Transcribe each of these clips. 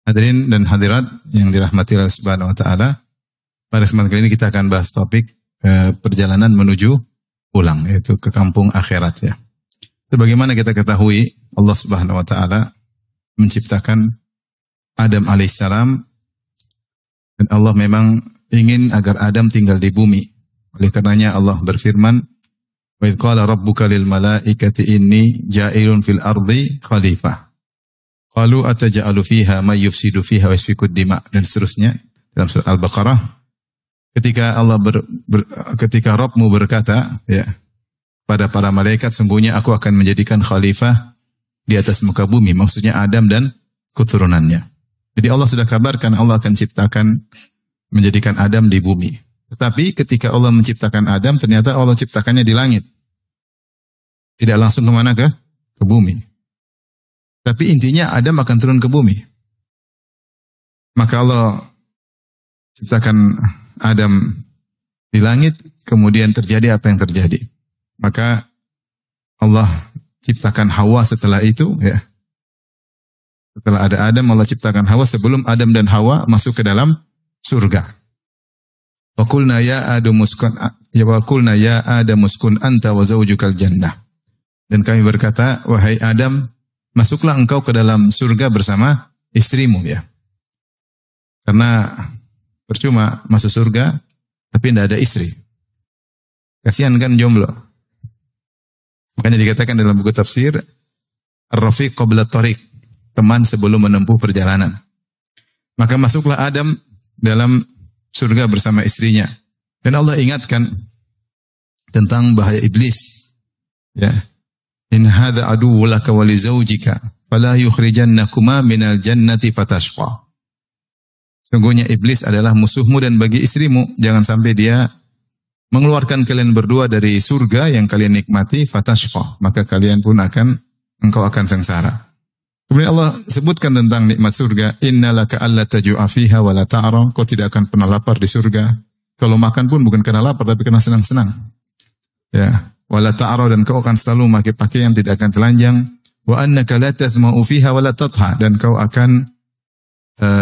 Hadirin dan hadirat yang dirahmati Allah Subhanahu wa taala. Pada kesempatan kali ini kita akan bahas topik perjalanan menuju pulang, yaitu ke kampung akhirat ya. Sebagaimana kita ketahui, Allah Subhanahu wa taala menciptakan Adam alaihissalam dan Allah memang ingin agar Adam tinggal di bumi. Oleh karenanya Allah berfirman, "Wa idz qala rabbuka lil malaikati inni ja'ilun fil ardi khalifah." Qalu ataj'alu fiha may yufsidu fiha wa yasfikud dima, dan seterusnya dalam surah Al-Baqarah. Ketika ketika Rabbmu berkata ya pada para malaikat, sungguhnya aku akan menjadikan khalifah di atas muka bumi, maksudnya Adam dan keturunannya. Jadi Allah sudah kabarkan Allah akan ciptakan menjadikan Adam di bumi. Tetapi ketika Allah menciptakan Adam, ternyata Allah ciptakannya di langit. Tidak langsung kemana ke bumi. Tapi intinya Adam akan turun ke bumi. Maka Allah ciptakan Adam di langit, kemudian terjadi apa yang terjadi. Maka Allah ciptakan Hawa setelah itu, ya. Setelah ada Adam, Allah ciptakan Hawa sebelum Adam dan Hawa masuk ke dalam surga. Wa qulna ya Adamu uskun anta wa zawjukal jannah. Dan kami berkata, wahai Adam, masuklah engkau ke dalam surga bersama istrimu ya. Karena percuma masuk surga tapi tidak ada istri. Kasihan kan jomblo. Makanya dikatakan dalam buku tafsir, Ar-Rafiq qabla tariq, teman sebelum menempuh perjalanan. Maka masuklah Adam dalam surga bersama istrinya. Dan Allah ingatkan tentang bahaya iblis. Ya. In hadza aduwwun laka wa li zawjika fala yukhrijannakuma minal jannati fatashqa. Sungguhnya iblis adalah musuhmu dan bagi istrimu, jangan sampai dia mengeluarkan kalian berdua dari surga yang kalian nikmati, fatashqa, maka kalian pun engkau akan sengsara. Kemudian Allah sebutkan tentang nikmat surga, innalaka alla tajua fiha wa la ta'ra, kau tidak akan pernah lapar di surga. Kalau makan pun bukan karena lapar tapi karena senang-senang. Ya. Wala ta'ara, dan kau akan selalu memakai pakaian tidak akan telanjang. Wa annaka la tathma'u fiha wala tatha, dan kau akan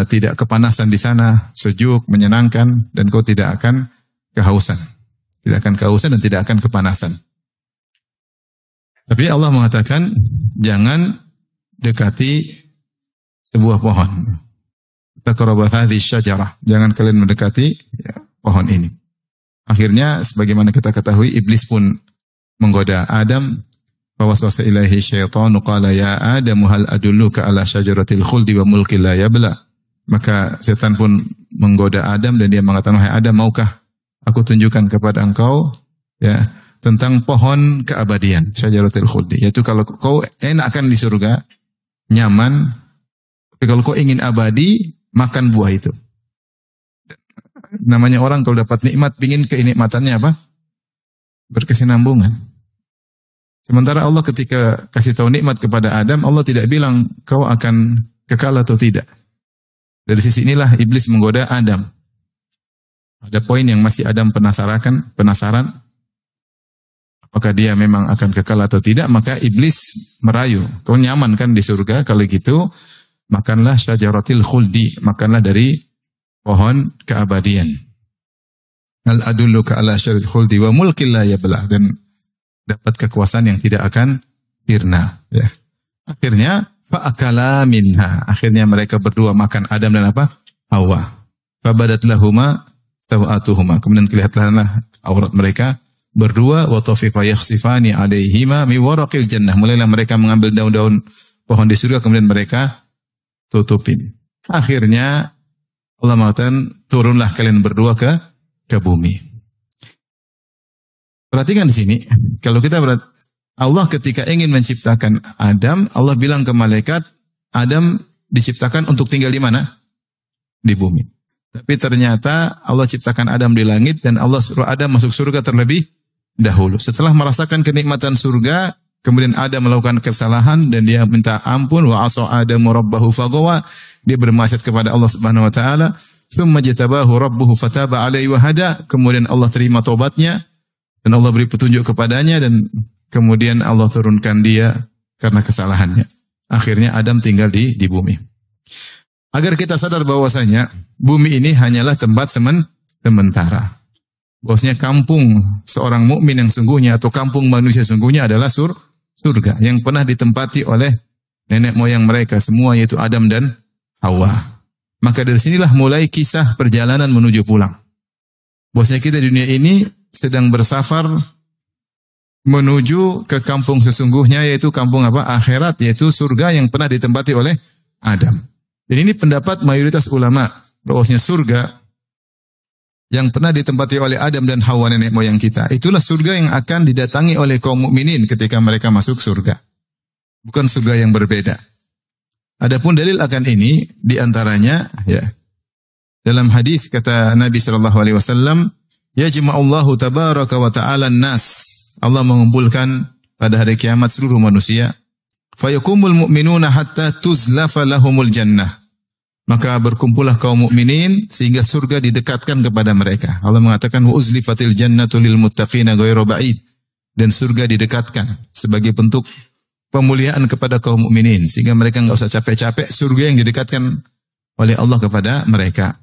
tidak kepanasan di sana, sejuk, menyenangkan, dan kau tidak akan kehausan. Tidak akan kehausan dan tidak akan kepanasan. Tapi Allah mengatakan jangan dekati sebuah pohon. Taqrabu hadhihi syajarah, jangan kalian mendekati pohon ini. Akhirnya sebagaimana kita ketahui, iblis pun menggoda Adam, fawaswasa ilaihi syaitanu qala ya Adam hal adulluka ala syajaratil khuldi wa mulkin la yabla. Maka setan pun menggoda Adam dan dia mengatakan, wahai Adam, maukah aku tunjukkan kepada engkau ya tentang pohon keabadian, syajaratil khuldi, yaitu kalau kau enakan di surga, nyaman, tapi kalau kau ingin abadi, makan buah itu. Namanya orang kalau dapat nikmat, pingin kenikmatannya apa? Berkesinambungan. Sementara Allah ketika kasih tahu nikmat kepada Adam, Allah tidak bilang kau akan kekal atau tidak. Dari sisi inilah iblis menggoda Adam. Ada poin yang masih Adam penasaran. Apakah dia memang akan kekal atau tidak, maka iblis merayu. Kau nyaman kan di surga, kalau gitu makanlah syajaratil khuldi, makanlah dari pohon keabadian. Al adulluka ala syajaratil khuldi wa mulkin la yabla, dan dapat kekuasaan yang tidak akan sirna. Ya. Akhirnya fa'akala minha. Akhirnya mereka berdua makan, Adam dan apa? Hawa. Fabadat lahuma sawatuhuma. Kemudian kelihatanlah aurat mereka berdua. Wa tafiqa yakhsifani alaihima mi waraqil jannah. Mulailah mereka mengambil daun-daun pohon di surga, kemudian mereka tutupin. Akhirnya Allah mengatakan, turunlah kalian berdua ke bumi. Perhatikan di sini, kalau kita Allah ketika ingin menciptakan Adam, Allah bilang ke malaikat, Adam diciptakan untuk tinggal di mana? Di bumi. Tapi ternyata Allah ciptakan Adam di langit dan Allah suruh Adam masuk surga terlebih dahulu. Setelah merasakan kenikmatan surga, kemudian Adam melakukan kesalahan dan dia minta ampun, wa asa Adamu rabbahu faghawa, dia bermaksiat kepada Allah Subhanahu wa taala, thumma jatabahu rabbuhu fataba alaihi wa hada, kemudian Allah terima taubatnya dan Allah beri petunjuk kepadanya, dan kemudian Allah turunkan dia karena kesalahannya. Akhirnya Adam tinggal di bumi. Agar kita sadar bahwasanya bumi ini hanyalah tempat sementara. Bahwasanya kampung seorang mukmin yang sungguhnya atau kampung manusia sungguhnya adalah surga yang pernah ditempati oleh nenek moyang mereka semua, yaitu Adam dan Hawa. Maka dari sinilah mulai kisah perjalanan menuju pulang. Bahwasanya kita di dunia ini sedang bersafar menuju ke kampung sesungguhnya, yaitu kampung apa? Akhirat, yaitu surga yang pernah ditempati oleh Adam. Dan ini pendapat mayoritas ulama, bahwasanya surga yang pernah ditempati oleh Adam dan Hawa nenek moyang kita, itulah surga yang akan didatangi oleh kaum mukminin ketika mereka masuk surga. Bukan surga yang berbeda. Adapun dalil akan ini diantaranya, ya, dalam hadis kata Nabi sallallahu alaihi wasallam, yajma'ullahu tabaraka wa ta'ala nas. Allah mengumpulkan pada hari kiamat seluruh manusia. Fayakumul mu'minuna hatta tuzlafa lahumul jannah. Maka berkumpullah kaum mukminin sehingga surga didekatkan kepada mereka. Allah mengatakan wa uzlifatil jannatu lil muttaqina ghairu ba'id. Dan surga didekatkan sebagai bentuk pemuliaan kepada kaum mukminin sehingga mereka enggak usah capek-capek, surga yang didekatkan oleh Allah kepada mereka.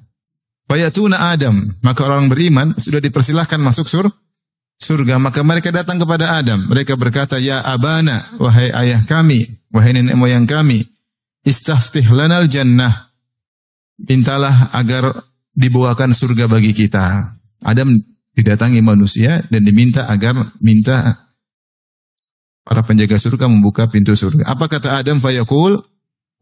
Fayatuna Adam, maka orang beriman sudah dipersilahkan masuk surga, maka mereka datang kepada Adam. Mereka berkata, ya abana, wahai ayah kami, wahai nenek moyang kami, istaftih lanal jannah. Mintalah agar dibawakan surga bagi kita. Adam didatangi manusia dan diminta para penjaga surga membuka pintu surga. Apa kata Adam? Fayaqul,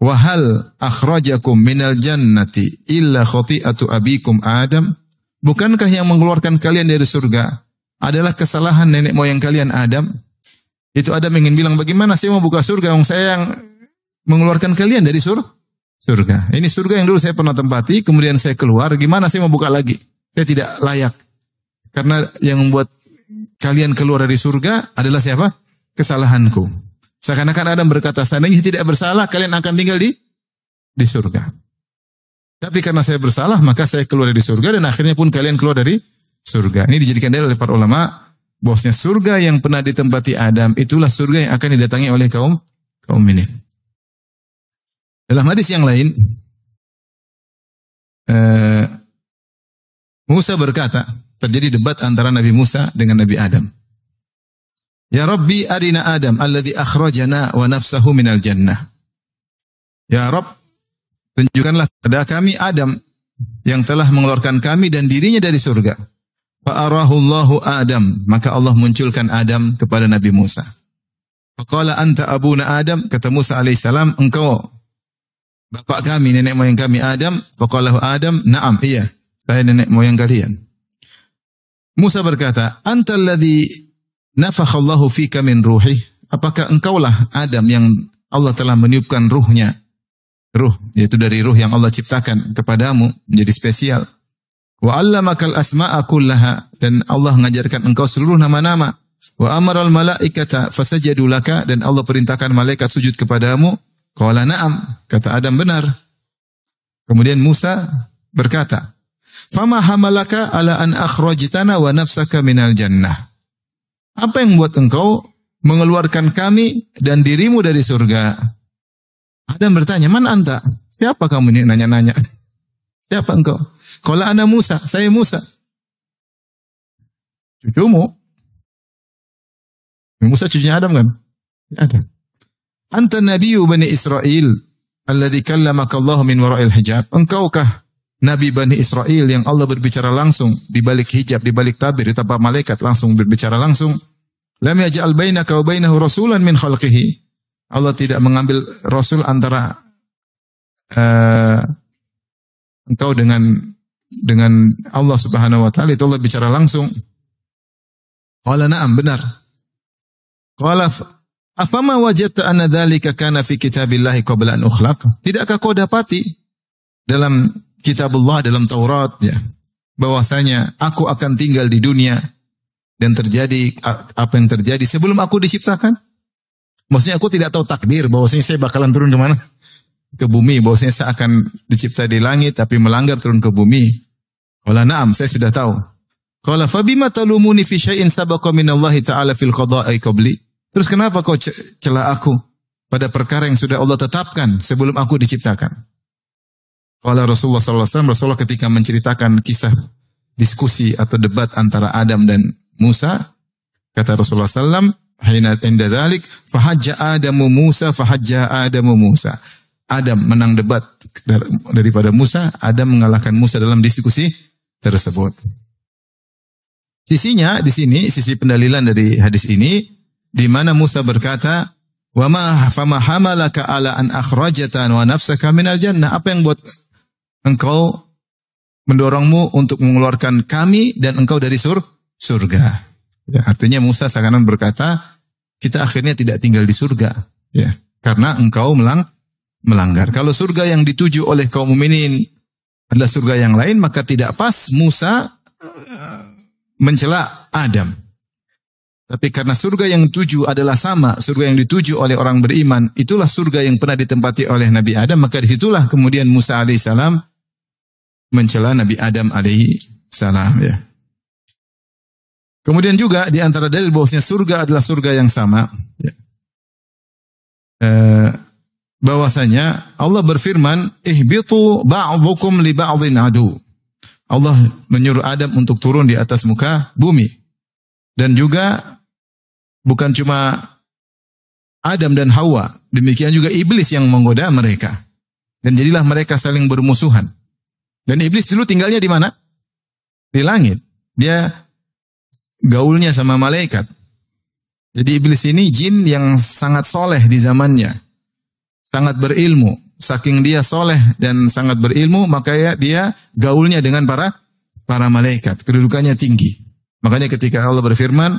wa hal akhrajakum minal jannati illa khati'atu abikum Adam? Bukankah yang mengeluarkan kalian dari surga adalah kesalahan nenek moyang kalian Adam? Itu Adam ingin bilang, bagaimana saya mau buka surga yang saya yang mengeluarkan kalian dari surga. Ini surga yang dulu saya pernah tempati, kemudian saya keluar, gimana saya mau buka lagi? Saya tidak layak. Karena yang membuat kalian keluar dari surga adalah siapa? Kesalahanku. Seakan-akan Adam berkata, seandainya tidak bersalah, kalian akan tinggal di surga. Tapi karena saya bersalah, maka saya keluar dari surga dan akhirnya pun kalian keluar dari surga. Ini dijadikan dalil oleh para ulama, bahwasanya surga yang pernah ditempati Adam, itulah surga yang akan didatangi oleh kaum mukminin. Dalam hadis yang lain, Musa berkata, terjadi debat antara Nabi Musa dengan Nabi Adam. Ya Rabbi arina Adam alladhi akhrajana wa nafsahu minal jannah. Ya Rabb, tunjukkanlah kepada kami Adam yang telah mengeluarkan kami dan dirinya dari surga. Fa'arahu Allahu Adam, maka Allah munculkan Adam kepada Nabi Musa. Faqala anta abuna Adam, kata Musa alaihissalam, engkau bapak kami, nenek moyang kami Adam. Faqalahu Adam, na'am, iya, saya nenek moyang kalian. Musa berkata, anta alladhi nafakhallahu fika min ruhi. Apakah engkaulah Adam yang Allah telah meniupkan ruhnya? Ruh, yaitu dari ruh yang Allah ciptakan kepadamu, menjadi spesial. Wa 'allamakal asma'a kullaha, dan Allah mengajarkan engkau seluruh nama-nama. Wa amaral malaikata fasajadu laka, dan Allah perintahkan malaikat sujud kepadamu. Qala na'am, kata Adam benar. Kemudian Musa berkata, fama hamalaka ala an akhrajtana wa nafsaka minal jannah. Apa yang membuat engkau mengeluarkan kami dan dirimu dari surga? Adam bertanya, man anta? Siapa kamu ini nanya-nanya? Siapa engkau? Qala ana Musa, saya Musa. Cucumu. Musa cucunya Adam kan? Adam. Anta nabiyyu Bani Israel alladhi kallamaka Allah min wara'il hijab. Engkaukah Nabi Bani Israel yang Allah berbicara langsung di balik hijab, di balik tabir, di tapak malaikat langsung berbicara langsung. Lam yaj'al bainaka wa bainahu rasulan min khalqihi. Allah tidak mengambil rasul antara engkau dengan Allah Subhanahu wa taala, itu Allah bicara langsung. Qala na'am, benar. Qala afama wajadta anna dzalika kana fi kitabillahi qabla an ukhlaq? Tidakkah kau dapati dalam kitabullah, dalam Taurat, ya, bahwasanya aku akan tinggal di dunia dan terjadi apa yang terjadi sebelum aku diciptakan? Maksudnya aku tidak tahu takdir bahwasanya saya bakalan turun ke mana? Ke bumi, bahwasanya saya akan dicipta di langit tapi melanggar turun ke bumi. Qala na'am, saya sudah tahu. Qala fabima talumuni fi syai'in sabaqa minallahi ta'ala fil qada'i qabli? Terus kenapa kau cela aku pada perkara yang sudah Allah tetapkan sebelum aku diciptakan? Qala Rasulullah sallallahu alaihi wasallam, Rasulullah ketika menceritakan kisah diskusi atau debat antara Adam dan Musa, kata Rasulullah sallam, hina inda dzalik fahajja Adamu Musa fahajja Adamu Musa. Adam menang debat daripada Musa, Adam mengalahkan Musa dalam diskusi tersebut. Sisinya di sini, sisi pendalilan dari hadis ini, di mana Musa berkata, "Wa ma fama hamalaka ala an akhrajatan wa nafsaka minal jannah?" Apa yang buat engkau mendorongmu untuk mengeluarkan kami dan engkau dari surga? Ya, artinya Musa seakan berkata, kita akhirnya tidak tinggal di surga, ya, karena engkau melanggar. Kalau surga yang dituju oleh kaum mukminin adalah surga yang lain, maka tidak pas Musa mencela Adam. Tapi karena surga yang dituju adalah sama, surga yang dituju oleh orang beriman, itulah surga yang pernah ditempati oleh Nabi Adam, maka disitulah kemudian Musa alaihissalam mencela Nabi Adam alaihissalam. Ya. Kemudian juga di antara dalil bahwasanya surga adalah surga yang sama, ya. Bahwasanya Allah berfirman, ihbitu ba'dukum li ba'dhin adu. Allah menyuruh Adam untuk turun di atas muka bumi. Dan juga bukan cuma Adam dan Hawa, demikian juga iblis yang menggoda mereka. Dan jadilah mereka saling bermusuhan. Dan iblis dulu tinggalnya di mana? Di langit. Dia gaulnya sama malaikat. Jadi iblis ini jin yang sangat soleh di zamannya. Sangat berilmu. Saking dia soleh dan sangat berilmu, maka dia gaulnya dengan para malaikat. Kedudukannya tinggi. Makanya ketika Allah berfirman,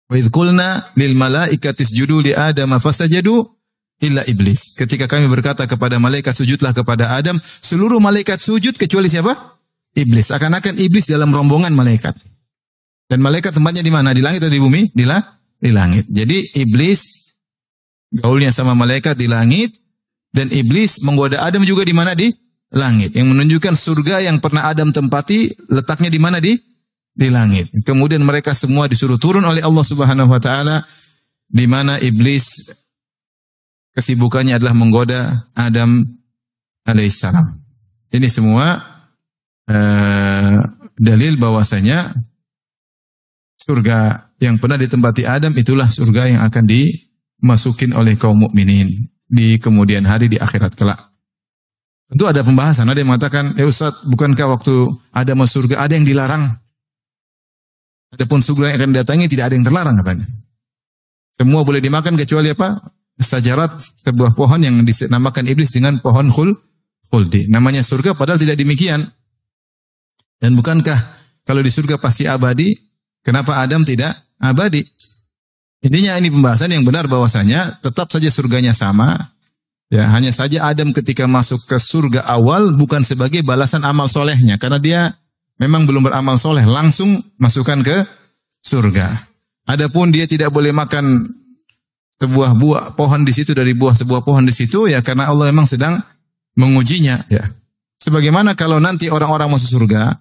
"Wa idz qulna lil malaikati isjudu li Adama fasajadu illa iblis." Ketika kami berkata kepada malaikat sujudlah kepada Adam, seluruh malaikat sujud kecuali siapa? Iblis. Akan-akan iblis dalam rombongan malaikat. Dan malaikat tempatnya di mana? Di langit atau di bumi? Di langit. Jadi iblis gaulnya sama malaikat di langit, dan iblis menggoda Adam juga di mana? Di langit. Yang menunjukkan surga yang pernah Adam tempati letaknya di mana? Di langit. Kemudian mereka semua disuruh turun oleh Allah Subhanahu wa taala, di mana iblis kesibukannya adalah menggoda Adam alaihissalam. Ini semua dalil bahwasanya surga yang pernah ditempati Adam itulah surga yang akan dimasukin oleh kaum mukminin di kemudian hari di akhirat kelak. Tentu ada pembahasan, ada yang mengatakan, "Ya Ustaz, bukankah waktu ada masuk surga ada yang dilarang? Adapun surga yang akan datangi tidak ada yang terlarang," katanya. Semua boleh dimakan kecuali apa? Sajarat, sebuah pohon yang dinamakan iblis dengan pohon khuldi. Namanya surga padahal tidak demikian. Dan bukankah kalau di surga pasti abadi, kenapa Adam tidak abadi? Intinya ini pembahasan yang benar bahwasanya tetap saja surganya sama. Ya, hanya saja Adam ketika masuk ke surga awal bukan sebagai balasan amal solehnya. Karena dia memang belum beramal soleh. Langsung masukkan ke surga. Adapun dia tidak boleh makan sebuah buah pohon di situ dari sebuah pohon di situ. Ya karena Allah memang sedang mengujinya. Ya. Sebagaimana kalau nanti orang-orang masuk surga,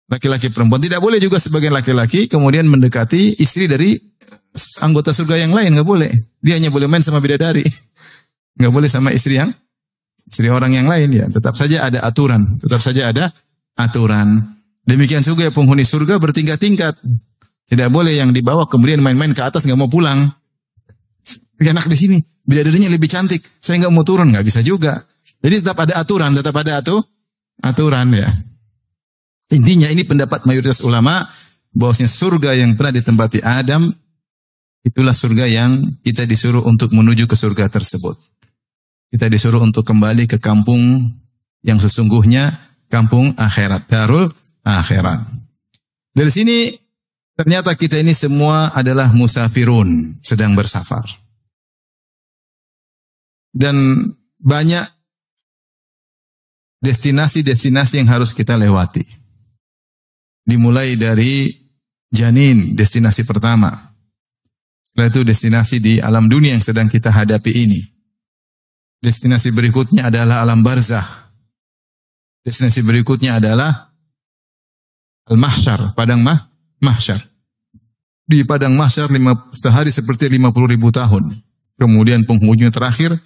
laki-laki perempuan, tidak boleh juga sebagian laki-laki kemudian mendekati istri dari anggota surga yang lain, nggak boleh. Dia hanya boleh main sama bidadari, nggak boleh sama istri orang yang lain. Ya, tetap saja ada aturan, Demikian juga penghuni surga bertingkat-tingkat. Tidak boleh yang dibawa kemudian main-main ke atas nggak mau pulang. Enak di sini, bidadarinya lebih cantik, saya nggak mau turun, nggak bisa juga. Jadi tetap ada aturan ya. Intinya ini pendapat mayoritas ulama bahwasanya surga yang pernah ditempati Adam itulah surga yang kita disuruh untuk menuju ke surga tersebut. Kita disuruh untuk kembali ke kampung yang sesungguhnya, kampung akhirat, darul akhirat. Dari sini ternyata kita ini semua adalah musafirun, sedang bersafar. Dan banyak destinasi-destinasi yang harus kita lewati. Dimulai dari janin, destinasi pertama. Setelah itu destinasi di alam dunia yang sedang kita hadapi ini. Destinasi berikutnya adalah alam barzah. Destinasi berikutnya adalah al-mahsyar, padang mahsyar. Di padang mahsyar sehari seperti 50.000 tahun. Kemudian penghujung terakhir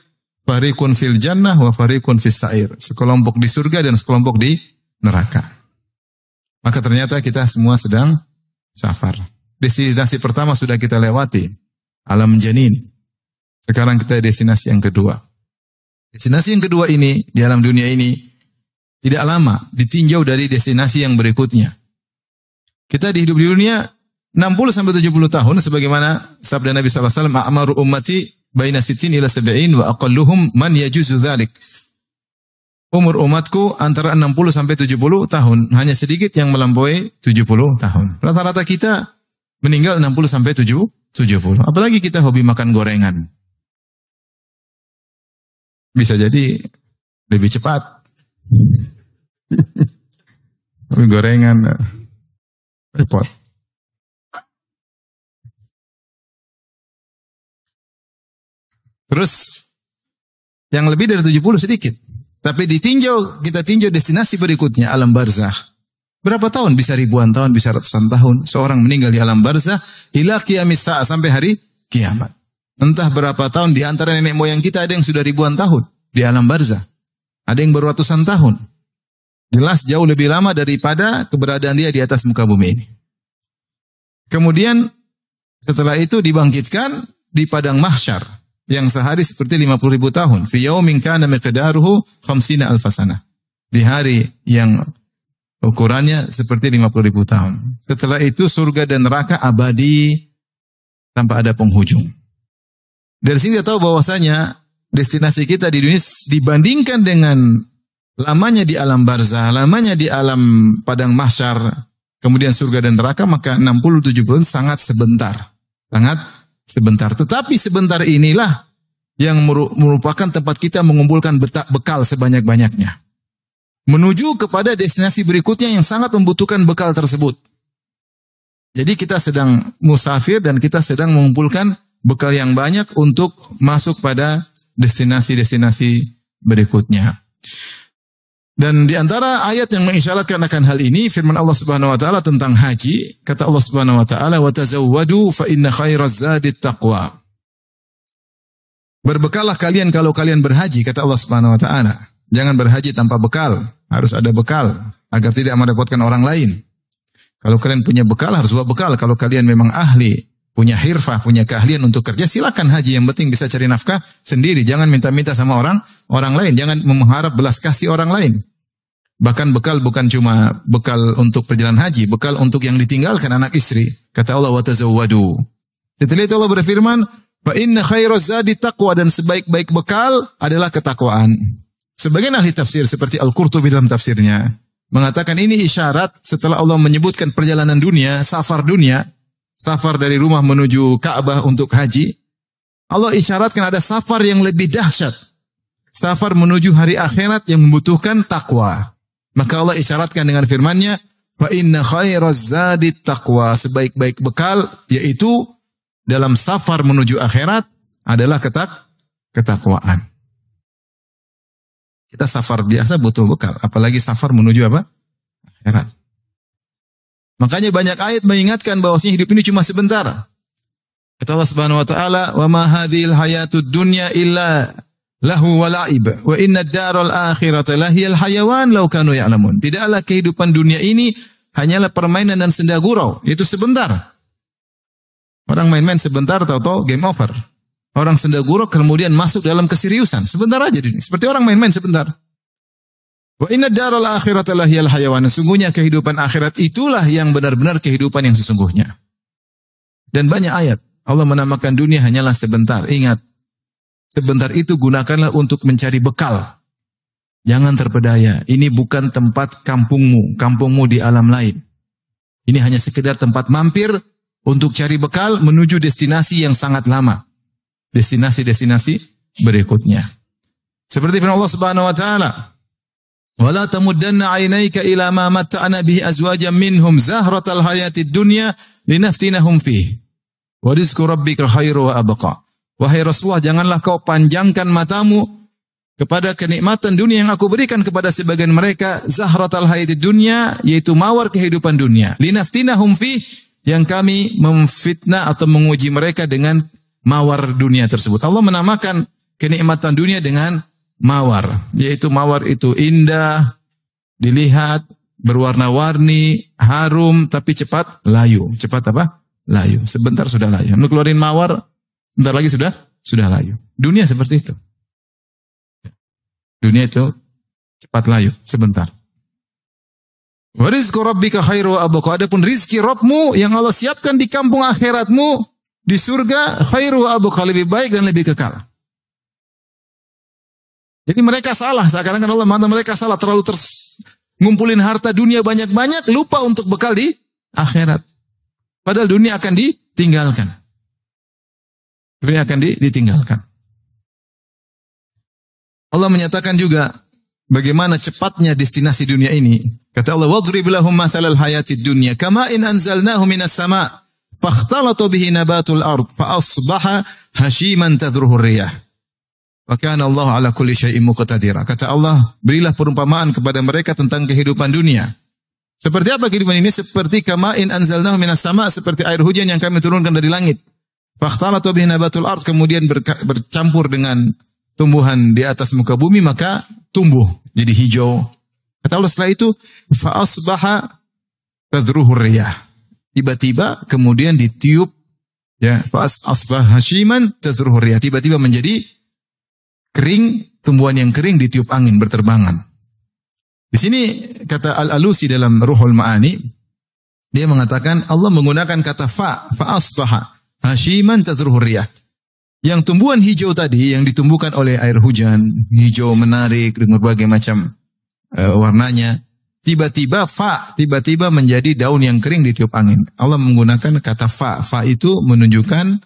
fariqun fil jannah wa fariqun fis sa'ir. Sekelompok di surga dan sekelompok di neraka. Maka ternyata kita semua sedang safar. Destinasi pertama sudah kita lewati, alam janin. Sekarang kita destinasi yang kedua. Destinasi yang kedua ini, di alam dunia ini, tidak lama, ditinjau dari destinasi yang berikutnya. Kita hidup di dunia 60-70 tahun, sebagaimana sabda Nabi SAW, a'maru ummati baina sittin ila sab'in wa aqalluhum man yajuzu dzalik. Umur umatku antara 60-70 tahun, hanya sedikit yang melampaui 70 tahun. Rata-rata kita meninggal 60-70. Apalagi kita hobi makan gorengan. Bisa jadi lebih cepat. Hobi gorengan, repot. Terus yang lebih dari 70 sedikit. Tapi kita tinjau destinasi berikutnya, alam barzakh. Berapa tahun? Bisa ribuan tahun, bisa ratusan tahun. Seorang meninggal di alam barzakh ila qiyamis sa'a, sampai hari kiamat. Entah berapa tahun, di antara nenek moyang kita ada yang sudah ribuan tahun di alam barzakh. Ada yang baru ratusan tahun. Jelas jauh lebih lama daripada keberadaan dia di atas muka bumi ini. Kemudian setelah itu dibangkitkan di padang mahsyar yang sehari seperti 50.000 tahun. Fi yaumin kana miqdaruhu 50 alf sanah. Di hari yang ukurannya seperti 50.000 tahun. Setelah itu surga dan neraka abadi tanpa ada penghujung. Dari sini kita tahu bahwasanya destinasi kita di dunia dibandingkan dengan lamanya di alam barzah, lamanya di alam padang mahsyar, kemudian surga dan neraka, maka 60-70 sangat sebentar. Sangat sebentar. Tetapi sebentar inilah yang merupakan tempat kita mengumpulkan bekal sebanyak-banyaknya. Menuju kepada destinasi berikutnya yang sangat membutuhkan bekal tersebut. Jadi kita sedang musafir dan kita sedang mengumpulkan bekal yang banyak untuk masuk pada destinasi-destinasi berikutnya. Dan di antara ayat yang mengisyaratkan akan hal ini, firman Allah Subhanahu wa taala tentang haji, kata Allah Subhanahu wa taala, "Wa tazawwadu fa inna khairaz zadit taqwa." Berbekallah kalian kalau kalian berhaji, kata Allah Subhanahu wa taala. Jangan berhaji tanpa bekal, harus ada bekal agar tidak merepotkan orang lain. Kalau kalian punya bekal, harus bawa bekal. Kalau kalian memang ahli, punya hirfah, punya keahlian untuk kerja, silakan haji. Yang penting bisa cari nafkah sendiri. Jangan minta-minta sama orang lain. Jangan mengharap belas kasih orang lain. Bahkan bekal bukan cuma bekal untuk perjalanan haji, bekal untuk yang ditinggalkan anak istri. Kata Allah, wa tazawwadu. Setelah itu Allah berfirman, fa inna khairaz zadi taqwa, dan sebaik-baik bekal adalah ketakwaan. Sebagian ahli tafsir seperti Al-Qurtubi dalam tafsirnya mengatakan ini isyarat setelah Allah menyebutkan perjalanan dunia, safar dari rumah menuju Ka'bah untuk haji. Allah isyaratkan ada safar yang lebih dahsyat. Safar menuju hari akhirat yang membutuhkan takwa. Maka Allah isyaratkan dengan firman-Nya, fa inna khairaz zadi taqwa, sebaik-baik bekal yaitu dalam safar menuju akhirat adalah ketakwaan. Kita safar biasa butuh bekal, apalagi safar menuju apa? Akhirat. Makanya banyak ayat mengingatkan bahwasanya hidup ini cuma sebentar. Kata Allah Subhanahu wa taala, "Wa ma hadhil hayatud dunya illa lahu wa la'ib wa inna ad-daral akhirata lahiyal hayawan law kanu ya'lamun." Tidaklah kehidupan dunia ini hanyalah permainan dan senda gurau, itu sebentar. Orang main-main sebentar, tahu-tahu game over. Orang senda gurau kemudian masuk dalam keseriusan, sebentar aja ini. Seperti orang main-main sebentar. Wa inna ad-daral akhirata lahiyal hayawan. Sungguhnya kehidupan akhirat itulah yang benar-benar kehidupan yang sesungguhnya. Dan banyak ayat Allah menamakan dunia hanyalah sebentar. Ingat, sebentar itu gunakanlah untuk mencari bekal. Jangan terpedaya. Ini bukan tempat kampungmu di alam lain. Ini hanya sekedar tempat mampir untuk cari bekal menuju destinasi yang sangat lama. Destinasi-destinasi berikutnya. Seperti firman Allah Subhanahu wa taala, "Wala tamuddanna 'ainaika ila ma matta'na bihi azwajan minhum zahratal hayatid dunya linaftinahum fihi. Wa rizqu rabbika khairu wa abqa." Wahai Rasulullah, janganlah kau panjangkan matamu kepada kenikmatan dunia yang aku berikan kepada sebagian mereka, zahratal hayatid dunya, yaitu mawar kehidupan dunia. Linaftinahum fihi, yang kami memfitnah atau menguji mereka dengan mawar dunia tersebut. Allah menamakan kenikmatan dunia dengan mawar. Yaitu mawar itu indah, dilihat, berwarna-warni, harum, tapi cepat layu. Cepat apa? Layu. Sebentar sudah layu. Untuk keluarin mawar, sebentar lagi sudah layu. Dunia seperti itu. Dunia itu cepat layu, sebentar. Wa rizqu rabbika khairu wa abqa. Adapun rizki Rabbmu yang Allah siapkan di kampung akhiratmu, di surga, khairu wa abqa, lebih baik dan lebih kekal. Jadi mereka salah, seakan-akan Allah mengatakan mereka salah, terlalu ngumpulin harta dunia banyak-banyak, lupa untuk bekal di akhirat. Padahal dunia akan ditinggalkan. Dunia akan ditinggalkan. Allah menyatakan juga bagaimana cepatnya destinasi dunia ini. Kata Allah, "Wadrib lahum mathalal hayatid dunya kama'in anzalnahu minas sama' fakhtalata bihi nabatul ard fa asbaha hashiman tadruhu riyah. Wa kana Allah ala kulli syai'in muqtadira." Kata Allah, berilah perumpamaan kepada mereka tentang kehidupan dunia. Seperti apa kehidupan ini? Seperti kama'in anzalnahu minas sama', seperti air hujan yang kami turunkan dari langit. Fakhtalata bihi nabatul ard, kemudian bercampur dengan tumbuhan di atas muka bumi, maka tumbuh jadi hijau. Kata Allah setelah itu, fa asbaha tadruhu riyah. Tiba-tiba kemudian ditiup, ya, fa asbaha hashiman tadruhu riyah. Tiba-tiba menjadi kering, tumbuhan yang kering ditiup angin berterbangan. Di sini kata Al-Alusi dalam Ruhul Ma'ani, dia mengatakan Allah menggunakan kata fa asbaha hashiman tadruhu riyah. Yang tumbuhan hijau tadi yang ditumbuhkan oleh air hujan, hijau menarik dengan berbagai macam warnanya, tiba-tiba menjadi daun yang kering ditiup angin. Allah menggunakan kata fa. Fa itu menunjukkan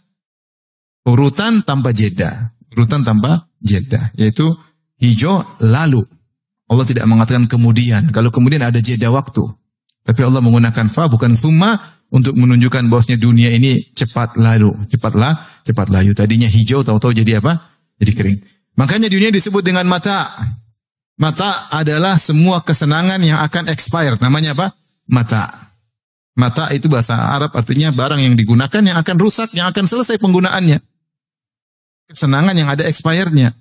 urutan tanpa jeda. Urutan tanpa jeda, yaitu hijau lalu. Allah tidak mengatakan kemudian. Kalau kemudian ada jeda waktu. Tapi Allah menggunakan fa bukan summa untuk menunjukkan bahwasanya dunia ini cepat lalu. Cepat layu. Tadinya hijau, tahu-tahu jadi apa? Jadi kering. Makanya dunia disebut dengan mata. Mata adalah semua kesenangan yang akan expired. Namanya apa? Mata. Mata itu bahasa Arab artinya barang yang digunakan yang akan rusak, yang akan selesai penggunaannya. Kesenangan yang ada expirednya.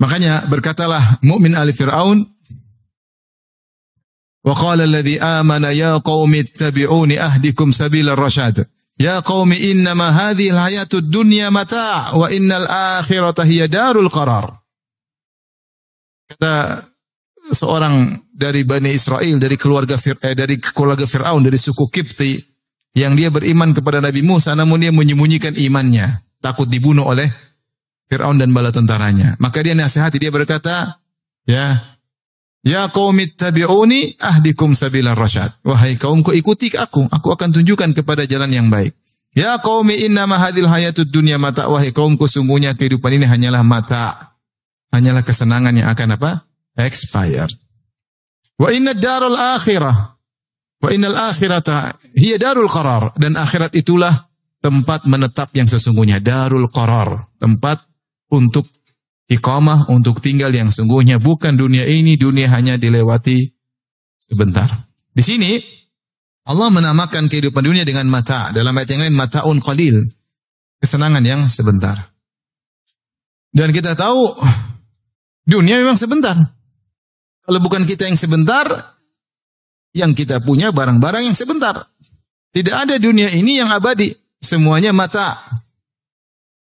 Makanya berkatalah mukmin ali Fir'aun, wa qala alladhi amana ya qaumi ittabi'uni ahdikum sabilar rasyad. Ya qaumi innama hadhil hayatud dunya mata' wa innal akhirata hiya darul qarar. Kata seorang dari Bani Israel, dari keluarga Fir'aun, dari suku Kipti, yang dia beriman kepada Nabi Musa, namun dia menyembunyikan imannya, takut dibunuh oleh Fir'aun dan bala tentaranya. Maka dia nasihati, dia berkata, Ya qaumi ittabi'uni ahdikum sabilar rasyad. Wahai kaumku, ikuti aku akan tunjukkan kepada jalan yang baik. Ya qaumi innama hadhil hayatud dunya mata. Wahai kaumku, sungguhnya kehidupan ini hanyalah mata. Hanyalah kesenangan yang akan apa? Expired. Wa innad darul akhirah. Wa innal akhirata hiya darul qarar. Dan akhirat itulah tempat menetap yang sesungguhnya. Darul qarar. Tempat untuk iqamah, untuk tinggal yang sungguhnya. Bukan dunia ini, dunia hanya dilewati sebentar. Di sini Allah menamakan kehidupan dunia dengan mata. Dalam ayat yang lain, mata'un qalil. Kesenangan yang sebentar. Dan kita tahu dunia memang sebentar. Kalau bukan kita yang sebentar, yang kita punya barang-barang yang sebentar. Tidak ada dunia ini yang abadi. Semuanya mata.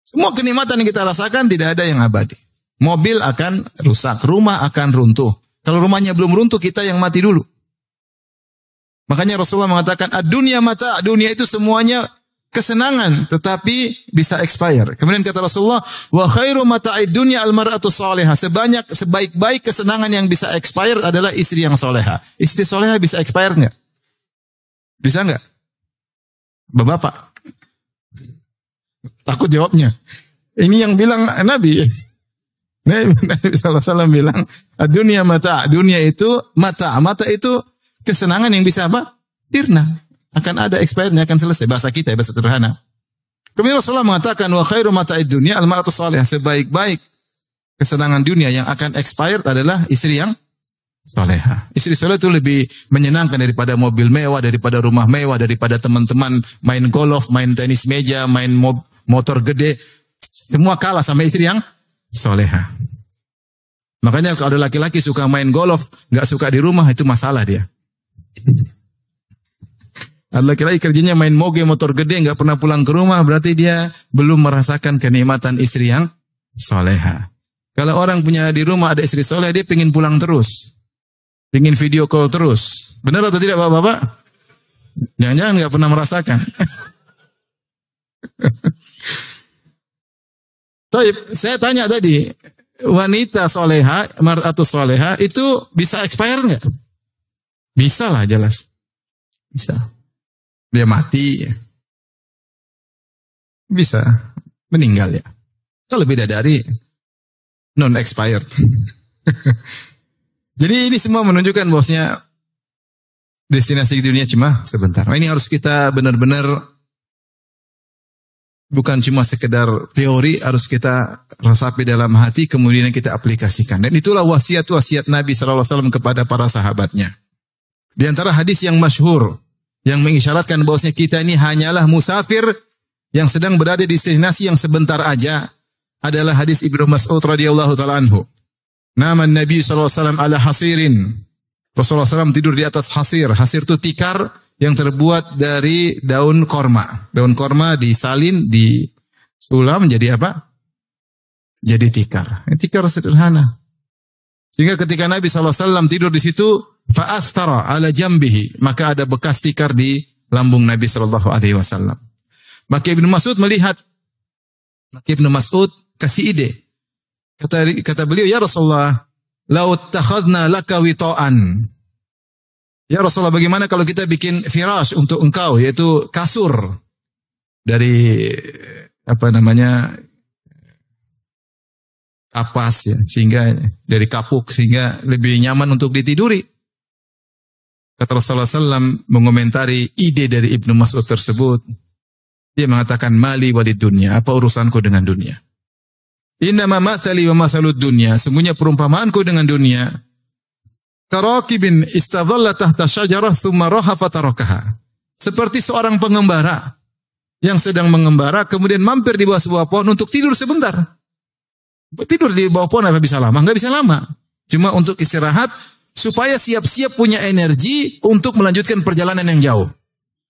Semua kenikmatan yang kita rasakan tidak ada yang abadi. Mobil akan rusak, rumah akan runtuh. Kalau rumahnya belum runtuh, kita yang mati dulu. Makanya Rasulullah mengatakan, dunia mata, dunia itu semuanya kesenangan, tetapi bisa expire. Kemudian kata Rasulullah, wa khairu mata'id dunya al-mar'atu salihah. Sebaik-baik kesenangan yang bisa expire adalah istri yang soleha. Istri soleha bisa expire enggak? Bisa enggak? Bapak. Takut jawabnya. Ini yang bilang Nabi. Nabi SAW bilang, dunia mata. Dunia itu mata. Mata itu kesenangan yang bisa apa? Sirna. Akan ada expirednya, akan selesai. Bahasa kita, bahasa sederhana. Kemudian Rasulullah mengatakan, wa khairu mata'id dunya al-mar'atu salihah. Sebaik-baik kesenangan dunia yang akan expired adalah istri yang soleha. Istri soleha itu lebih menyenangkan daripada mobil mewah, daripada rumah mewah, daripada teman-teman main golf, main tenis meja, main motor gede. Semua kalah sama istri yang soleha. Makanya kalau ada laki-laki suka main golf, nggak suka di rumah, itu masalah dia. Ada laki-laki kerjanya main moge, motor gede, nggak pernah pulang ke rumah, berarti dia belum merasakan kenikmatan istri yang soleha. Kalau orang punya di rumah ada istri soleha, dia pengen pulang terus. Pengen video call terus. Benar atau tidak Bapak-Bapak? Jangan-jangan nggak pernah merasakan. Saya tanya tadi, wanita soleha atau soleha itu bisa expire nggak? Bisa lah, jelas. Bisa. Dia mati. Bisa. Meninggal ya. Kalau bidadari non expired. Jadi ini semua menunjukkan bahwasanya destinasi dunia cuma sebentar. Nah, ini harus kita benar-benar bukan cuma sekedar teori, harus kita resapi dalam hati, kemudian kita aplikasikan. Dan itulah wasiat-wasiat Nabi SAW kepada para sahabatnya. Di antara hadis yang masyhur, yang mengisyaratkan bahwasanya kita ini hanyalah musafir yang sedang berada di destinasi yang sebentar aja, adalah hadis Ibnu Mas'ud radhiyallahu taala anhu. Nama Nabi SAW ala hasirin. Rasulullah SAW tidur di atas hasir. Hasir itu tikar yang terbuat dari daun korma. Daun korma disalin, disulam menjadi apa? Jadi tikar. Tikar sederhana. Sehingga ketika Nabi SAW tidur di situ, fa'astara ala jambihi, maka ada bekas tikar di lambung Nabi SAW. Maka Ibnu Mas'ud melihat, maka Ibnu Mas'ud kasih ide. Kata beliau, ya Rasulullah, lau takhadna laka wita'an. Ya Rasulullah, bagaimana kalau kita bikin firash untuk engkau, yaitu kasur dari kapas ya, sehingga dari kapuk sehingga lebih nyaman untuk ditiduri. Kata Rasulullah SAW mengomentari ide dari Ibnu Mas'ud tersebut. Dia mengatakan, mali walid dunya, apa urusanku dengan dunia? Innama mathali wa mathalud dunya, sungguhnya perumpamaanku dengan dunia karakibin istadhalla tahta syajarah thumma raha fatarakaha. Seperti seorang pengembara yang sedang mengembara kemudian mampir di bawah sebuah pohon untuk tidur sebentar. Tidur di bawah pohon apa bisa lama? Enggak bisa lama. Cuma untuk istirahat supaya siap-siap punya energi untuk melanjutkan perjalanan yang jauh.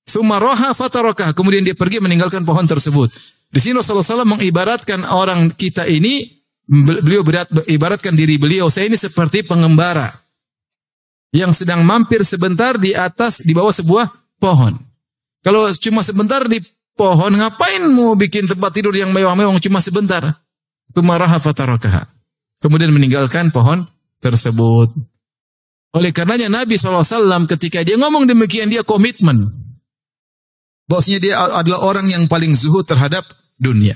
Thumma raha fatarakaha, kemudian dia pergi meninggalkan pohon tersebut. Di sini Rasulullah SAW mengibaratkan orang kita ini, beliau ibaratkan diri beliau, saya ini seperti pengembara yang sedang mampir sebentar di bawah sebuah pohon. Kalau cuma sebentar di pohon, ngapain mau bikin tempat tidur yang mewah-mewah cuma sebentar? Tsumaraha fatarakaha. Kemudian meninggalkan pohon tersebut. Oleh karenanya Nabi SAW ketika dia ngomong demikian, dia komitmen. Bahwasanya dia adalah orang yang paling zuhud terhadap dunia.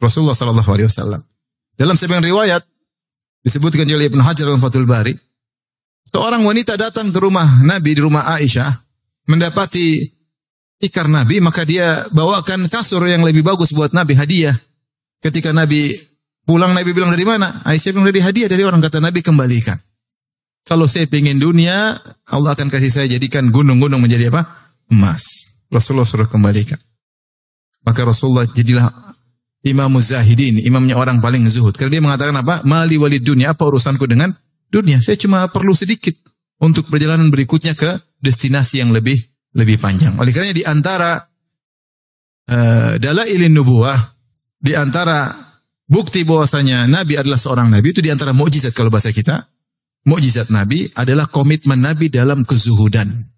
Rasulullah SAW. Dalam sebagian riwayat disebutkan oleh Ibnu Hajar dalam Fathul Bari, seorang wanita datang ke rumah Nabi di rumah Aisyah, mendapati tikar Nabi, maka dia bawakan kasur yang lebih bagus buat Nabi, hadiah. Ketika Nabi pulang, Nabi bilang, dari mana? Aisyah bilang, dari hadiah dari orang. Kata Nabi, kembalikan. Kalau saya pengen dunia, Allah akan kasih saya jadikan gunung-gunung menjadi apa? Emas. Rasulullah suruh kembalikan. Maka Rasulullah jadilah imamuz zahidin, imamnya orang paling zuhud. Karena dia mengatakan apa? Mali walid dunia, apa urusanku dengan dunia? Saya cuma perlu sedikit untuk perjalanan berikutnya ke destinasi yang lebih panjang. Oleh karena di antara dalailin nubuwah, di antara bukti bahwasanya Nabi adalah seorang Nabi, itu di antara mukjizat kalau bahasa kita. Mukjizat Nabi adalah komitmen Nabi dalam kezuhudan.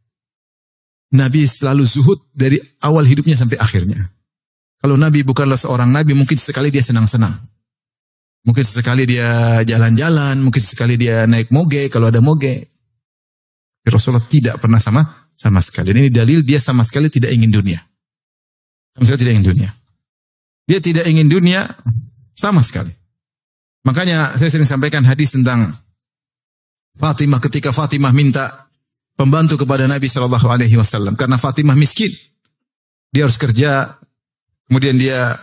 Nabi selalu zuhud dari awal hidupnya sampai akhirnya. Kalau Nabi bukanlah seorang Nabi, mungkin sesekali dia senang-senang. Mungkin sesekali dia jalan-jalan, mungkin sesekali dia naik moge, kalau ada moge. Rasulullah tidak pernah sama sekali. Ini dalil dia sama sekali tidak ingin dunia. Sama sekali tidak ingin dunia. Dia tidak ingin dunia sama sekali. Makanya saya sering sampaikan hadis tentang Fatimah, ketika Fatimah minta pembantu kepada Nabi SAW. Karena Fatimah miskin. Dia harus kerja. Kemudian dia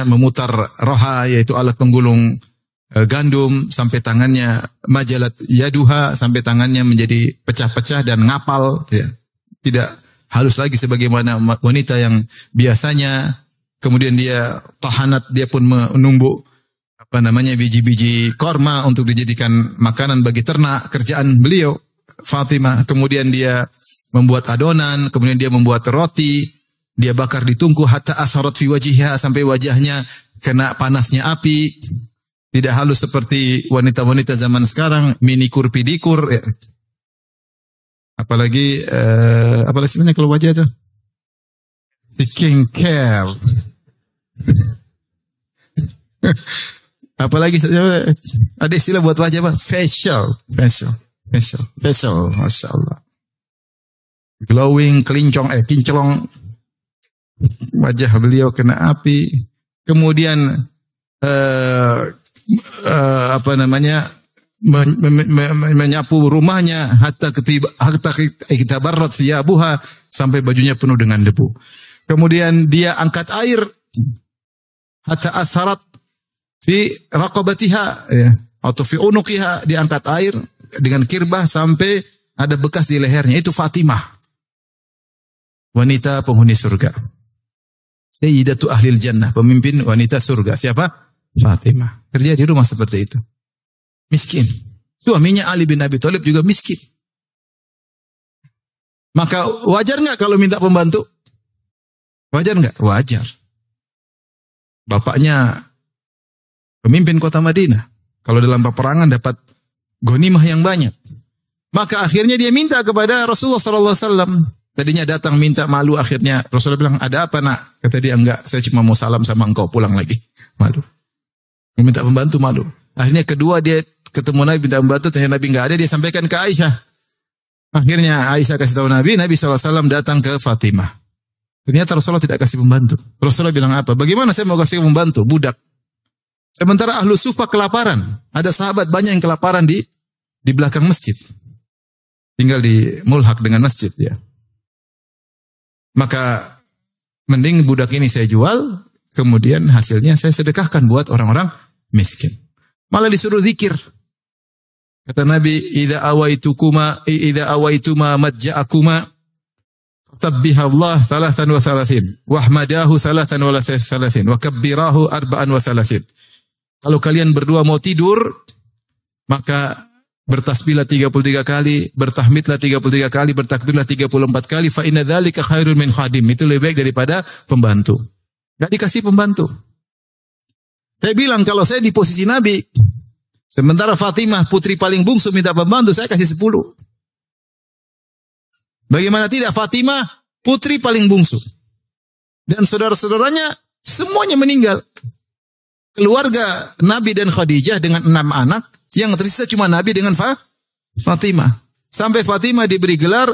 memutar roha, yaitu alat penggulung gandum, sampai tangannya majalat yaduha, sampai tangannya menjadi pecah-pecah dan ngapal. Ya. Tidak halus lagi sebagaimana wanita yang biasanya kemudian dia tahanat, dia pun menumbuk biji-biji korma untuk dijadikan makanan bagi ternak, kerjaan beliau Fatimah. Kemudian dia membuat adonan, kemudian dia membuat roti, dia bakar di tungku hatta atharat fi wajhiha, sampai wajahnya kena panasnya api. Tidak halus seperti wanita-wanita zaman sekarang, minikur pidikur. Ya. Apalagi apa istilahnya kalau wajah itu? Skincare. Apalagi ada istilah buat wajah apa? Facial. Masya Allah. Glowing, kinclong. Wajah beliau kena api. Kemudian menyapu rumahnya hatta kita barat siyabuha, sampai bajunya penuh dengan debu. Kemudian dia angkat air hatta asarat fi raqabatiha, ya, atau fi unuqiha, dia angkat air dengan kirbah sampai ada bekas di lehernya. Itu Fatimah, wanita penghuni surga. Sayyidatu ahlil jannah, pemimpin wanita surga. Siapa? Fatimah. Kerja di rumah seperti itu. Miskin. Suaminya Ali bin Abi Thalib juga miskin. Maka wajar nggak kalau minta pembantu? Wajar nggak? Wajar. Bapaknya pemimpin kota Madinah. Kalau dalam peperangan dapat ghanimah yang banyak. Maka akhirnya dia minta kepada Rasulullah SAW. Tadinya datang minta, malu, akhirnya Rasulullah bilang, ada apa nak? Kata dia, enggak, saya cuma mau salam sama engkau, pulang lagi. Malu. Minta pembantu, malu. Akhirnya kedua dia ketemu Nabi, minta pembantu, ternyata Nabi enggak ada, dia sampaikan ke Aisyah. Akhirnya Aisyah kasih tahu Nabi SAW datang ke Fatimah. Ternyata Rasulullah tidak kasih pembantu. Rasulullah bilang apa? Bagaimana saya mau kasih pembantu? Budak. Sementara ahlu sufa kelaparan. Ada sahabat banyak yang kelaparan di belakang masjid. Tinggal di mulhak dengan masjid, ya. Maka mending budak ini saya jual, kemudian hasilnya saya sedekahkan buat orang-orang miskin. Malah disuruh zikir. Kata Nabi, idza awaituma madja'akuma sabbihallah salatan wa salasin wahmadahu salatan wa salasin wa kabbirahu arba'an wa salasin. Kalau kalian berdua mau tidur, maka bertasbihlah 33 kali, bertahmidlah 33 kali, bertakbirlah 34 kali, fa inna dzalika khairun min khadim. Itu lebih baik daripada pembantu. Enggak dikasih pembantu. Saya bilang kalau saya di posisi Nabi, sementara Fatimah putri paling bungsu minta pembantu, saya kasih 10. Bagaimana tidak, Fatimah putri paling bungsu. Dan saudara-saudaranya semuanya meninggal. Keluarga Nabi dan Khadijah dengan 6 anak, yang tersisa cuma Nabi dengan Fatimah. Sampai Fatimah diberi gelar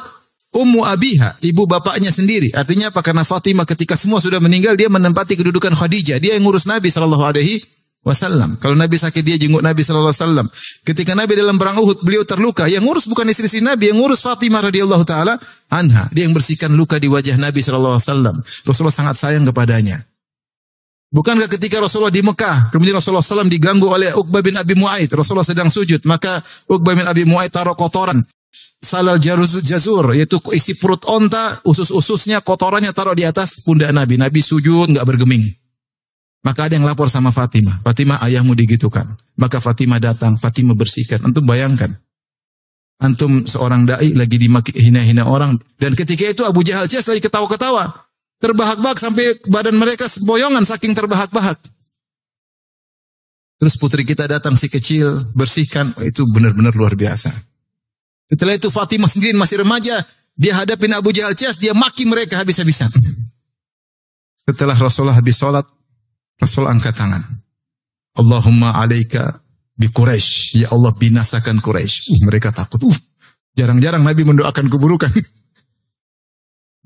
Ummu Abiha, ibu bapaknya sendiri. Artinya apa? Karena Fatimah ketika semua sudah meninggal, dia menempati kedudukan Khadijah. Dia yang ngurus Nabi SAW. Kalau Nabi sakit, dia jenguk Nabi SAW. Ketika Nabi dalam perang Uhud, beliau terluka. Yang ngurus bukan istri Nabi, yang ngurus Fatimah radhiyallahu taala anha. Dia yang bersihkan luka di wajah Nabi SAW. Rasulullah sangat sayang kepadanya. Bukankah ketika Rasulullah di Mekah, kemudian Rasulullah SAW diganggu oleh Uqbah bin Abi Mu'aid. Rasulullah sedang sujud, maka Uqbah bin Abi Mu'aid taruh kotoran. Salal jazur, yaitu isi perut onta, usus-ususnya, kotorannya taruh di atas pundak Nabi. Nabi sujud, enggak bergeming. Maka ada yang lapor sama Fatimah. Fatimah, ayahmu digitukan. Maka Fatimah datang, Fatimah bersihkan. Antum bayangkan. Antum seorang da'i lagi dimaki hina-hina orang. Dan ketika itu Abu Jahal lagi ketawa-ketawa. Terbahak-bahak sampai badan mereka semboyongan saking terbahak-bahak. Terus putri kita datang si kecil, bersihkan. Oh, itu benar-benar luar biasa. Setelah itu Fatimah sendiri masih remaja. Dia hadapin Abu Jahal dia maki mereka habis-habisan. Setelah Rasulullah habis sholat, Rasul angkat tangan. Allahumma alaika bi Quraisy. Ya Allah, binasakan Quraisy. Mereka takut. Jarang-jarang Nabi mendoakan keburukan.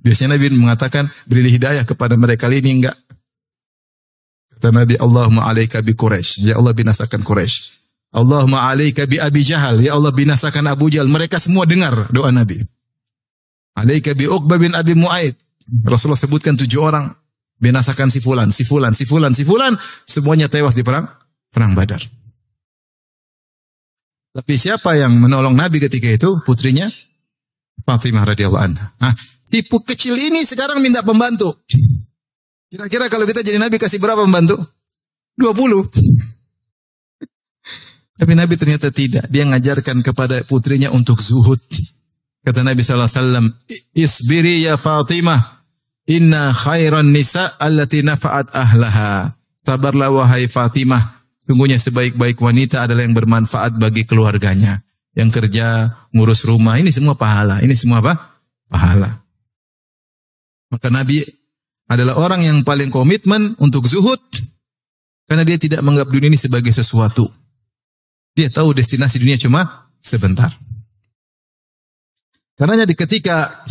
Biasanya Nabi mengatakan, berilah hidayah kepada mereka. Kali ini enggak. Kata Nabi, Allahumma alaika bi Quraisy. Ya Allah, binasakan Quraisy. Allahumma alaika bi Abi Jahal. Ya Allah, binasakan Abu Jahal. Mereka semua dengar doa Nabi. Alaika bi Uqbah bin Abi Mu'aid. Rasulullah sebutkan 7 orang. Binasakan si fulan. Semuanya tewas di perang Badar. Tapi siapa yang menolong Nabi ketika itu? Putrinya Fatimah radhiyallahu anha. Si kecil ini sekarang minta pembantu. Kira-kira kalau kita jadi Nabi kasih berapa pembantu? 20. Tapi Nabi ternyata tidak. Dia ngajarkan kepada putrinya untuk zuhud. Kata Nabi SAW, Isbiri ya Fatimah, inna khairan nisa allati nafa'at ahlaha. Sabarlah wahai Fatimah, sungguhnya sebaik-baik wanita adalah yang bermanfaat bagi keluarganya. Yang kerja, ngurus rumah, ini semua pahala. Ini semua apa? Pahala. Maka Nabi adalah orang yang paling komitmen untuk zuhud. Karena dia tidak menganggap dunia ini sebagai sesuatu. Dia tahu destinasi dunia cuma sebentar. Karenanya ketika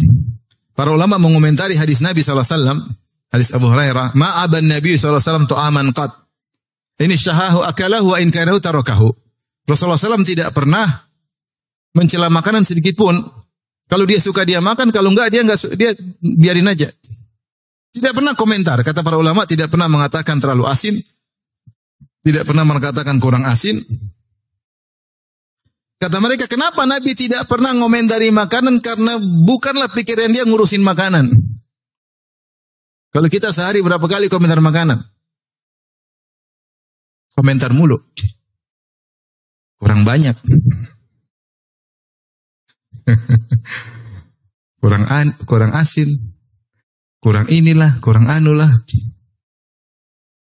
para ulama mengomentari hadis Nabi SAW, hadis Abu Hurairah, ma'aban Nabi SAW tu'aman qad. Ini syahahu akalahu wa in kanahu tarakahu. Rasulullah SAW tidak pernah mencela makanan sedikit pun. Kalau dia suka dia makan, kalau enggak dia biarin aja. Tidak pernah komentar. Kata para ulama tidak pernah mengatakan terlalu asin. Tidak pernah mengatakan kurang asin. Kata mereka, kenapa Nabi tidak pernah ngomentari makanan? Karena bukanlah pikiran dia ngurusin makanan. Kalau kita sehari berapa kali komentar makanan? Komentar mulu. Kurang banyak. kurang asin. Kurang inilah, kurang anulah.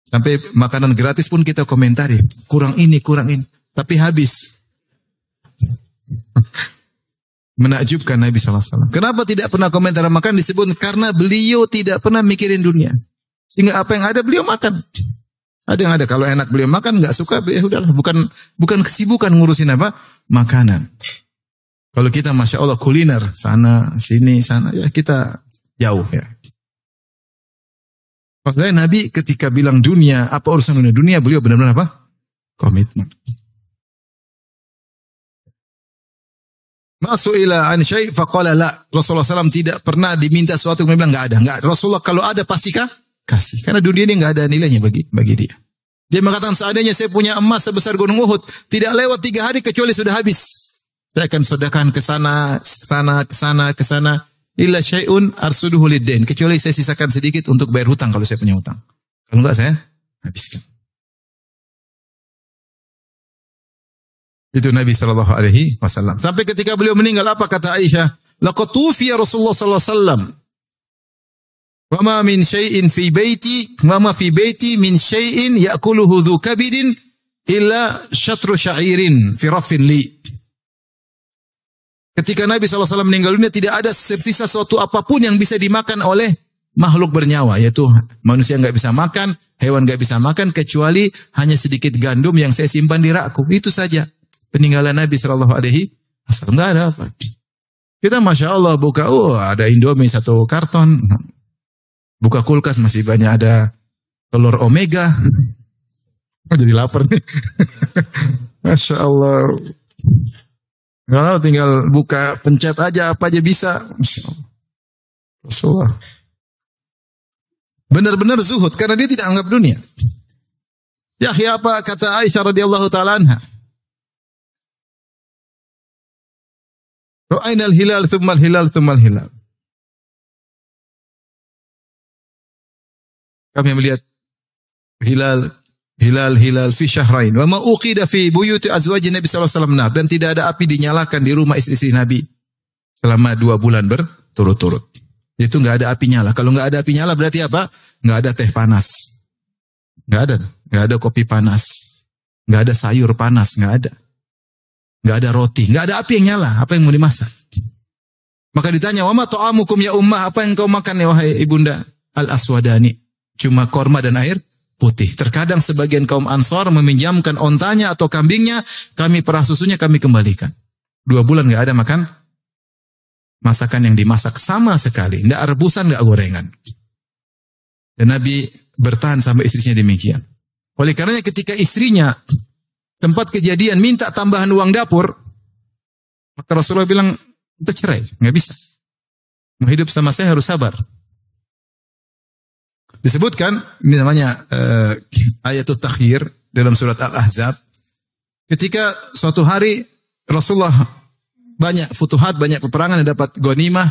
Sampai makanan gratis pun kita komentari. Kurang ini, kurang ini. Tapi habis. Menakjubkan Nabi SAW. Kenapa tidak pernah komentar makan disebut? Karena beliau tidak pernah mikirin dunia. Sehingga apa yang ada beliau makan. Ada yang ada. Kalau enak beliau makan, nggak suka, ya udahlah. Bukan kesibukan ngurusin apa? Makanan. Kalau kita Masya Allah kuliner. Sana, sini, sana. Ya kita jauh ya. Maksudnya Nabi ketika bilang dunia, apa urusan dunia? Dunia beliau benar-benar apa? Komitmen. Masuk ila an syai' faqala la. Rasulullah SAW tidak pernah diminta sesuatu kemudian bilang enggak ada. Enggak. Rasulullah kalau ada pasti kasih. Karena dunia ini enggak ada nilainya bagi dia. Dia mengatakan seandainya saya punya emas sebesar gunung Uhud, tidak lewat 3 hari kecuali sudah habis. Saya akan sedekahkan ke sana. Illa syai'un arsuduhu lid-dain. Kecuali saya sisakan sedikit untuk bayar hutang kalau saya punya hutang. Kalau enggak saya habiskan. Itu Nabi SAW. Sampai ketika beliau meninggal, apa kata Aisyah? Laqad tufiya Rasulullah SAW. Wa ma min syai'in fi baiti, wa ma fi baiti min syai'in ya'kuluhu dhu kabidin illa syatru sya'irin fi raffin li. Ketika Nabi SAW meninggal dunia, tidak ada tersisa suatu apapun yang bisa dimakan oleh makhluk bernyawa. Yaitu manusia nggak bisa makan, hewan nggak bisa makan, kecuali hanya sedikit gandum yang saya simpan di rakku. Itu saja. Peninggalan Nabi SAW. Nggak ada apa. Kita Masya Allah buka, ada Indomie 1 karton. Buka kulkas masih banyak ada telur omega. Jadi lapar nih. Masya Allah. Kalau tinggal buka pencet aja apa aja bisa. Masya Allah. Rasulullah. Benar-benar zuhud karena dia tidak anggap dunia. Ya apa kata Aisyah radhiyallahu taala anha? Ra'ainal hilal thummal hilal thummal hilal. Kami melihat hilal fi syahrain. Wa ma uqida fi buyuti azwajin Nabi sallallahu alaihi wasallam. Dan tidak ada api dinyalakan di rumah istri-istri Nabi selama 2 bulan berturut-turut. Itu enggak ada api nyala. Kalau enggak ada api nyala berarti apa? Enggak ada teh panas. Enggak ada kopi panas. Enggak ada sayur panas, enggak ada. Enggak ada roti, enggak ada api yang nyala. Apa yang mau dimasak? Maka ditanya, "Wa ma ta'amukum ya ummah?" Apa yang kau makan ya wahai ibunda? Al-aswadani. Cuma korma dan air putih. Terkadang sebagian kaum Ansor meminjamkan ontanya atau kambingnya, kami perah susunya, kami kembalikan. 2 bulan enggak ada makan masakan yang dimasak sama sekali. Enggak rebusan, enggak gorengan. Dan Nabi bertahan sampai istrinya demikian. Oleh karenanya ketika istrinya sempat kejadian minta tambahan uang dapur, maka Rasulullah bilang, kita cerai, nggak bisa. Mau hidup sama saya harus sabar. Disebutkan, ini namanya ayatul takhir dalam surat Al-Ahzab. Ketika suatu hari Rasulullah banyak futuhat, banyak peperangan yang dapat ghanimah.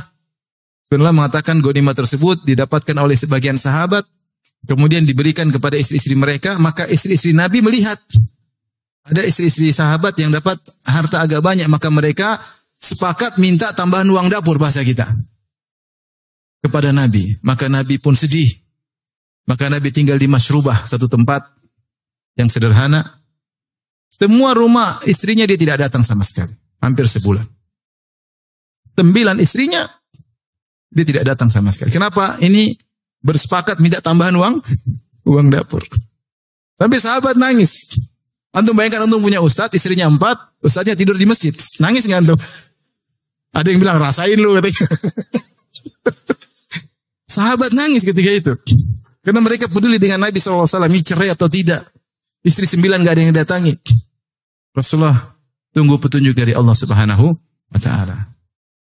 Rasulullah mengatakan ghanimah tersebut didapatkan oleh sebagian sahabat kemudian diberikan kepada istri-istri mereka, maka istri-istri Nabi melihat ada istri-istri sahabat yang dapat harta agak banyak, maka mereka sepakat minta tambahan uang dapur bahasa kita kepada Nabi. Maka Nabi pun sedih. Maka Nabi tinggal di Mashrubah, satu tempat yang sederhana. Semua rumah istrinya dia tidak datang sama sekali. Hampir sebulan. 9 istrinya dia tidak datang sama sekali. Kenapa? Ini bersepakat minta tambahan uang dapur. Sampai sahabat nangis. Antum bayangkan antum punya ustadz, istrinya 4, ustadznya tidur di masjid. Nangis nggak antum? Ada yang bilang rasain lu katanya. Sahabat nangis ketika itu. Karena mereka peduli dengan Nabi SAW, ini cerai atau tidak. Istri 9 gak ada yang datangi. Rasulullah tunggu petunjuk dari Allah Subhanahu wa Ta'ala.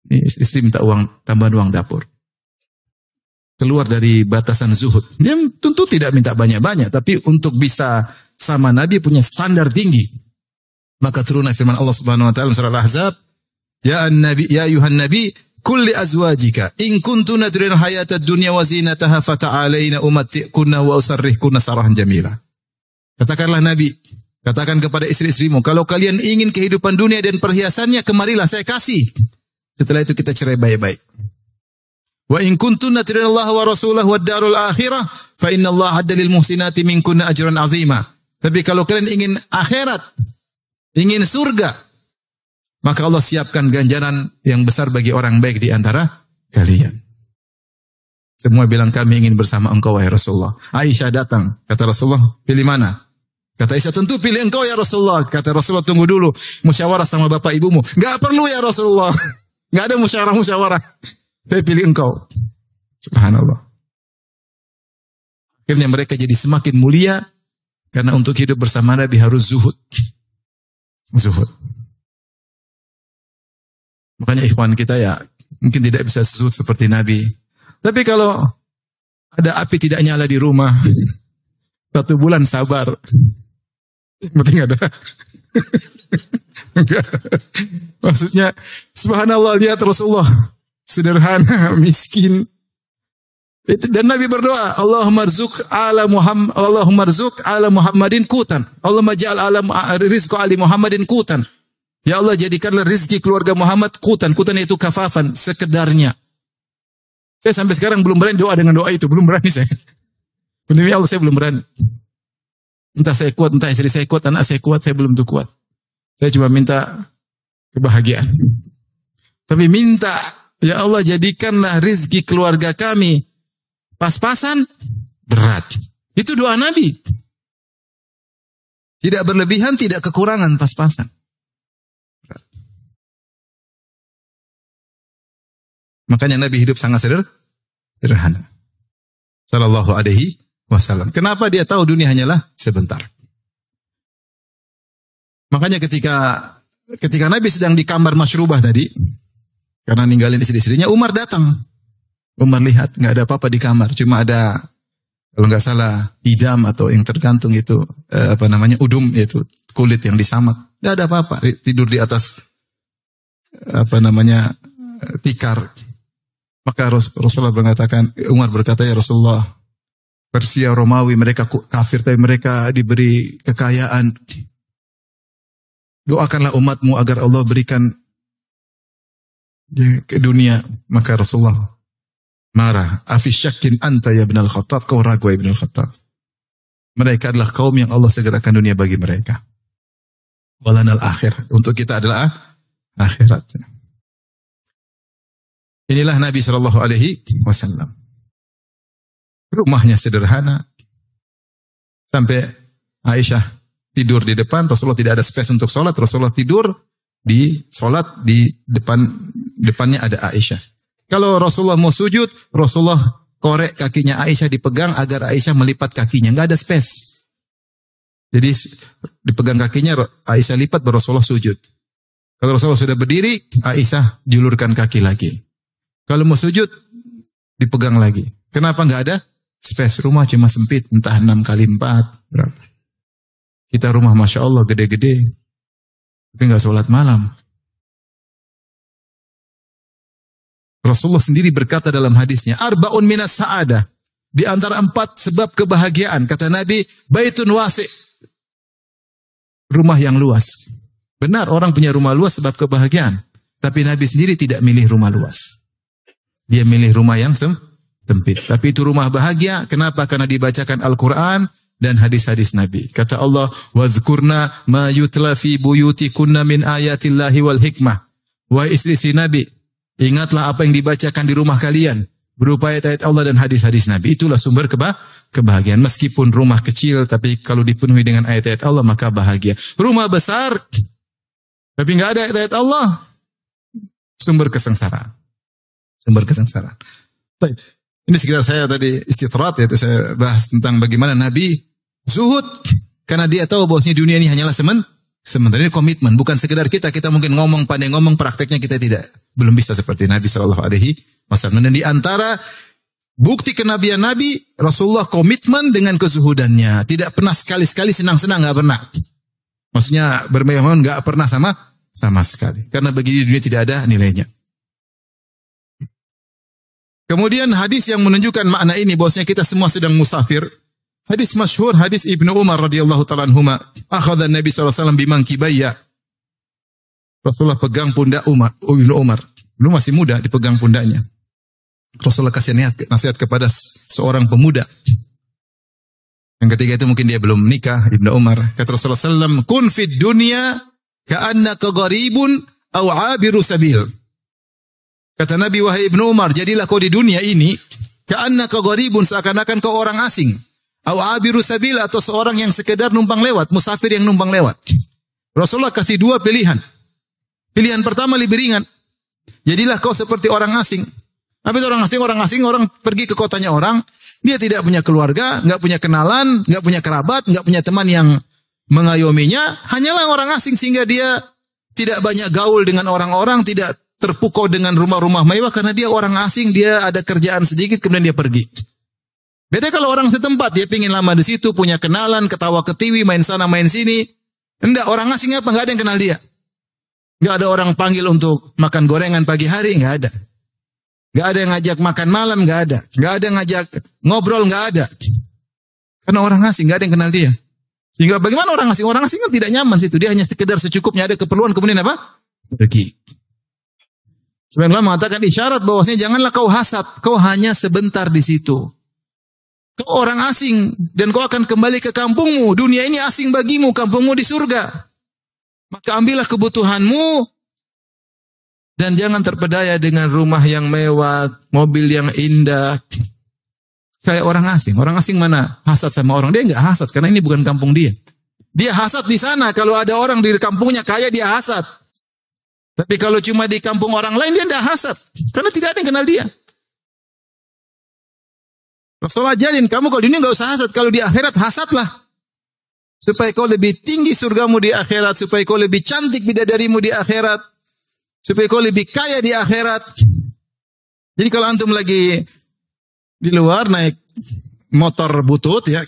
Ini istri minta tambahan uang dapur. Keluar dari batasan zuhud. Dia tentu tidak minta banyak-banyak, tapi untuk bisa sama Nabi punya standar tinggi. Maka turunlah firman Allah Subhanahu wa Ta'ala surah Al-Ahzab, Ya ayuhan nabi, kulli azwajika in kuntunna turidna hayatad dunya wa zinataha fata'alaina umatti'kunna wa usarrihkunna sarahan jamila. Katakanlah Nabi, katakan kepada istri-istrimu, kalau kalian ingin kehidupan dunia dan perhiasannya, kemarilah saya kasih. Setelah itu kita cerai baik-baik. Wa in kuntunna turidna Allah wa rasulahu wad darul akhirah fa innallaha adda lil muhsinati minkunna ajran azima. Tapi kalau kalian ingin akhirat, ingin surga, maka Allah siapkan ganjaran yang besar bagi orang baik di antara kalian. Semua bilang kami ingin bersama engkau wahai Rasulullah. Aisyah datang, kata Rasulullah, pilih mana? Kata Aisyah, tentu pilih engkau ya Rasulullah. Kata Rasulullah, tunggu dulu, musyawarah sama bapak ibumu. Enggak perlu ya Rasulullah. Enggak ada musyawarah. Saya pilih engkau. Subhanallah. Akhirnya mereka jadi semakin mulia karena untuk hidup bersama Nabi harus zuhud. Zuhud. Makanya ikhwan kita ya mungkin tidak bisa zuhud seperti Nabi. Tapi kalau ada api tidak nyala di rumah, 1 bulan sabar. Penting ada. Maksudnya, subhanallah, lihat Rasulullah. Sederhana, miskin. Dan Nabi berdoa, Allahumma rzuq ala Muhammadin qutan. Allahumma ja'al ala rizqu ali Muhammadin qutan. Ya Allah, jadikanlah rizki keluarga Muhammad qutan. Qutan itu kafafan, sekedarnya. Saya sampai sekarang belum berani doa dengan doa itu. Belum berani saya. Demi Allah saya belum berani. Entah saya kuat, entah istri saya kuat, anak saya kuat, saya belum tuh kuat. Saya cuma minta kebahagiaan. Tapi minta, ya Allah jadikanlah rizki keluarga kami pas-pasan, berat. Itu doa Nabi. Tidak berlebihan, tidak kekurangan, pas-pasan. Makanya Nabi hidup sangat sederhana. Sallallahu alaihi wasallam. Kenapa dia tahu dunia hanyalah sebentar? Makanya ketika Nabi sedang di kamar Mashrubah tadi, karena ninggalin istri-istrinya, Umar datang. Umar lihat nggak ada apa-apa di kamar, cuma ada kalau nggak salah idam atau yang tergantung itu udum, yaitu kulit yang disamak. Nggak ada apa-apa, tidur di atas tikar. Maka Rasulullah mengatakan, Umar berkata, ya Rasulullah, Persia, Romawi, mereka kafir, tapi mereka diberi kekayaan. Doakanlah umatmu agar Allah berikan ke dunia. Maka Rasulullah marah. Afisyakin anta ya ibn al-Khattab, kau ragu ya ibn al-Khattab. Mereka adalah kaum yang Allah segerakan dunia bagi mereka. Walanal akhir. Untuk kita adalah akhirat. Inilah Nabi Shallallahu Alaihi Wasallam. Rumahnya sederhana. Sampai Aisyah tidur di depan. Rasulullah tidak ada space untuk sholat. Rasulullah tidur di sholat di depannya ada Aisyah. Kalau Rasulullah mau sujud, Rasulullah korek kakinya Aisyah, dipegang agar Aisyah melipat kakinya. Nggak ada space. Jadi dipegang kakinya, Aisyah lipat, baru Rasulullah sujud. Kalau Rasulullah sudah berdiri, Aisyah julurkan kaki lagi. Kalau mau sujud, dipegang lagi. Kenapa nggak ada space? Rumah cuma sempit, entah 6 kali 4. Berapa? Kita rumah Masya Allah gede-gede. Tapi nggak sholat malam. Rasulullah sendiri berkata dalam hadisnya, Arba'un minas sa'adah. Di antara 4 sebab kebahagiaan, kata Nabi, baitun wasi', rumah yang luas. Benar, orang punya rumah luas sebab kebahagiaan. Tapi Nabi sendiri tidak milih rumah luas. Dia milih rumah yang sempit. Tapi itu rumah bahagia. Kenapa? Karena dibacakan Al-Quran dan hadis-hadis Nabi. Kata Allah, وَذْكُرْنَا مَا يُتْلَى فِي بُيُوتِكُنَّ مِنْ آيَاتِ اللَّهِ وَالْحِكْمَةِ. Wahai istri Nabi, ingatlah apa yang dibacakan di rumah kalian. Berupa ayat-ayat Allah dan hadis-hadis Nabi. Itulah sumber kebahagiaan. Meskipun rumah kecil, tapi kalau dipenuhi dengan ayat-ayat Allah, maka bahagia. Rumah besar, tapi nggak ada ayat-ayat Allah, sumber kesengsaraan. Sumber kesengsaraan. Baik. Ini sekitar saya tadi istitrat, yaitu saya bahas tentang bagaimana Nabi zuhud. Karena dia tahu bahwasanya dunia ini hanyalah sementara. Ini komitmen. Bukan sekedar kita mungkin ngomong, pandai ngomong, prakteknya kita belum bisa seperti Nabi SAW. Dan di antara bukti kenabian Nabi, Rasulullah komitmen dengan kezuhudannya. Tidak pernah sekali-sekali senang-senang, nggak pernah. Maksudnya bermewah-mewah nggak pernah sama sekali. Karena bagi dunia tidak ada nilainya. Kemudian hadis yang menunjukkan makna ini bahwasanya kita semua sedang musafir. Hadis masyhur, hadis Ibnu Umar radhiyallahu ta'ala anhuma. Akhadha Nabi SAW bimangkibayya. Rasulullah pegang pundak Ibnu Umar. Belum masih muda, dipegang pundaknya. Rasulullah kasih nasihat kepada seorang pemuda. Yang ketiga itu mungkin dia belum menikah, Ibnu Umar. Kata Rasulullah SAW, kun fid dunya ka'annaka gharibun aw 'abiru sabil. Kata Nabi, wahai Ibnu Umar, jadilah kau di dunia ini ka'annaka gharibun, seakan-akan kau orang asing. Aw 'abiru sabil, atau seorang yang sekedar numpang lewat, musafir yang numpang lewat. Rasulullah kasih 2 pilihan. Pilihan pertama lebih ringan. Jadilah kau seperti orang asing. Apa itu orang asing? Orang asing, orang pergi ke kotanya orang, dia tidak punya keluarga, nggak punya kenalan, nggak punya kerabat, nggak punya teman yang mengayominya, hanyalah orang asing sehingga dia tidak banyak gaul dengan orang-orang, tidak terpukau dengan rumah-rumah mewah karena dia orang asing, dia ada kerjaan sedikit kemudian dia pergi. Beda kalau orang setempat, dia pingin lama di situ, punya kenalan, ketawa ketiwi, main sana main sini. Enggak, orang asing apa? Nggak ada yang kenal dia. Nggak ada orang panggil untuk makan gorengan pagi hari, nggak ada. Nggak ada yang ngajak makan malam, nggak ada. Nggak ada yang ngajak ngobrol, nggak ada. Karena orang asing, nggak ada yang kenal dia. Sehingga bagaimana orang asing? Orang asing kan tidak nyaman situ. Dia hanya sekedar secukupnya, ada keperluan, kemudian apa? Pergi. Sebenarnya mengatakan isyarat bahwasanya janganlah kau hasad. Kau hanya sebentar di situ. Kau orang asing dan kau akan kembali ke kampungmu. Dunia ini asing bagimu, kampungmu di surga. Maka ambillah kebutuhanmu dan jangan terpedaya dengan rumah yang mewah, mobil yang indah. Kayak orang asing. Orang asing mana hasad sama orang? Dia enggak hasad karena ini bukan kampung dia. Dia hasad di sana. Kalau ada orang di kampungnya kaya, dia hasad. Tapi kalau cuma di kampung orang lain, dia enggak hasad. Karena tidak ada yang kenal dia. Rasulullah ajarin, kamu kalau di dunia enggak usah hasad. Kalau di akhirat, hasadlah. Supaya kau lebih tinggi surgamu di akhirat. Supaya kau lebih cantik bidadarimu di akhirat. Supaya kau lebih kaya di akhirat. Jadi kalau antum lagi di luar naik motor butut ya.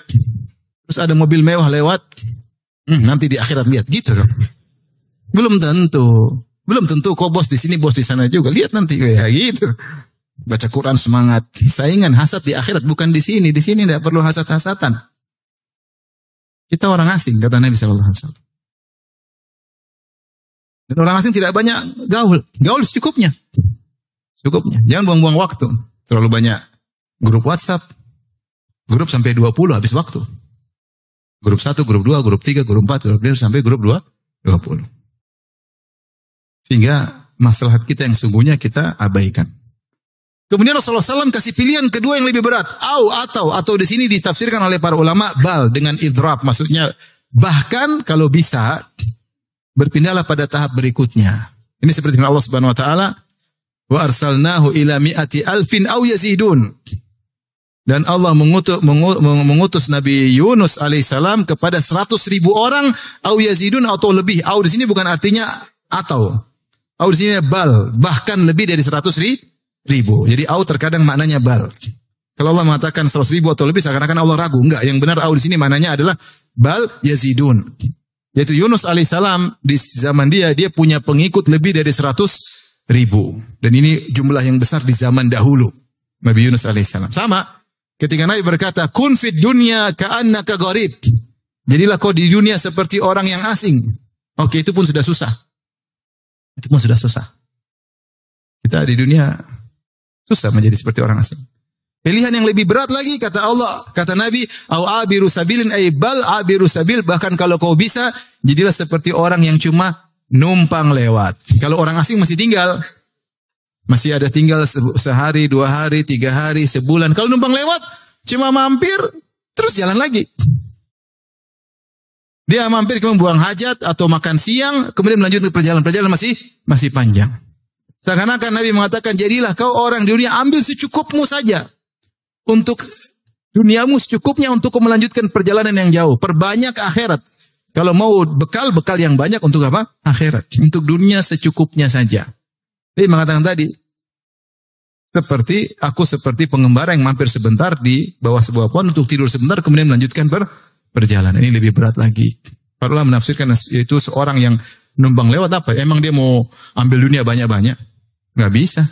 Terus ada mobil mewah lewat. Nanti di akhirat lihat gitu dong. Belum tentu kau bos di sini, bos di sana juga. Lihat nanti kayak gitu. Baca Quran semangat. Saingan hasad di akhirat bukan di sini. Di sini tidak perlu hasad-hasatan. Kita orang asing, kata Nabi SAW. Dan orang asing tidak banyak gaul. Gaul secukupnya. Jangan buang-buang waktu. Terlalu banyak grup WhatsApp. Grup sampai 20 habis waktu. Grup 1, grup 2, grup 3, grup 4, grup 5 sampai grup 20. Sehingga maslahat kita yang sungguhnya kita abaikan. Kemudian Rasulullah SAW kasih pilihan kedua yang lebih berat. Atau di sini ditafsirkan oleh para ulama bal dengan idrab. Maksudnya bahkan kalau bisa berpindahlah pada tahap berikutnya. Ini seperti Allah Subhanahu wa taala, wa arsalnahu ila mi'ati alfin aw yazidun. Dan Allah mengutus Nabi Yunus alaihissalam kepada 100.000 orang aw yazidun atau lebih. Aw di sini bukan artinya atau. Aw di sini bal, bahkan lebih dari 100.000. Jadi au terkadang maknanya bal. Kalau Allah mengatakan 100.000 atau lebih, seakan-akan Allah ragu. Enggak, yang benar au di sini maknanya adalah bal yazidun. Yaitu Yunus alaihissalam di zaman dia punya pengikut lebih dari 100.000. Dan ini jumlah yang besar di zaman dahulu. Nabi Yunus alaihissalam. Sama Ketika Nabi berkata, "Kun fid dunya ka'annaka gharib." Jadilah kau di dunia seperti orang yang asing. Oke, itu pun sudah susah. Itu pun sudah susah. Kita di dunia susah menjadi seperti orang asing. Pilihan yang lebih berat lagi kata Allah, kata Nabi, "Au abiru sabilin ay bal abiru sabil." Bahkan kalau kau bisa, jadilah seperti orang yang cuma numpang lewat. Kalau orang asing masih tinggal, masih ada tinggal sehari, 2 hari, 3 hari, sebulan. Kalau numpang lewat, cuma mampir, terus jalan lagi. Dia mampir kemudian buang hajat atau makan siang, kemudian melanjutkan perjalanan masih panjang. Seakan-akan Nabi mengatakan, jadilah kau orang di dunia, ambil secukupmu saja. Untuk duniamu secukupnya untuk melanjutkan perjalanan yang jauh. Perbanyak akhirat. Kalau mau bekal yang banyak untuk apa? Akhirat. Untuk dunia secukupnya saja. Jadi mengatakan tadi, seperti pengembara yang mampir sebentar di bawah sebuah pohon untuk tidur sebentar kemudian melanjutkan perjalanan. Ini lebih berat lagi. Para ulama menafsirkan itu seorang yang numpang lewat apa? Emang dia mau ambil dunia banyak-banyak? Nggak bisa.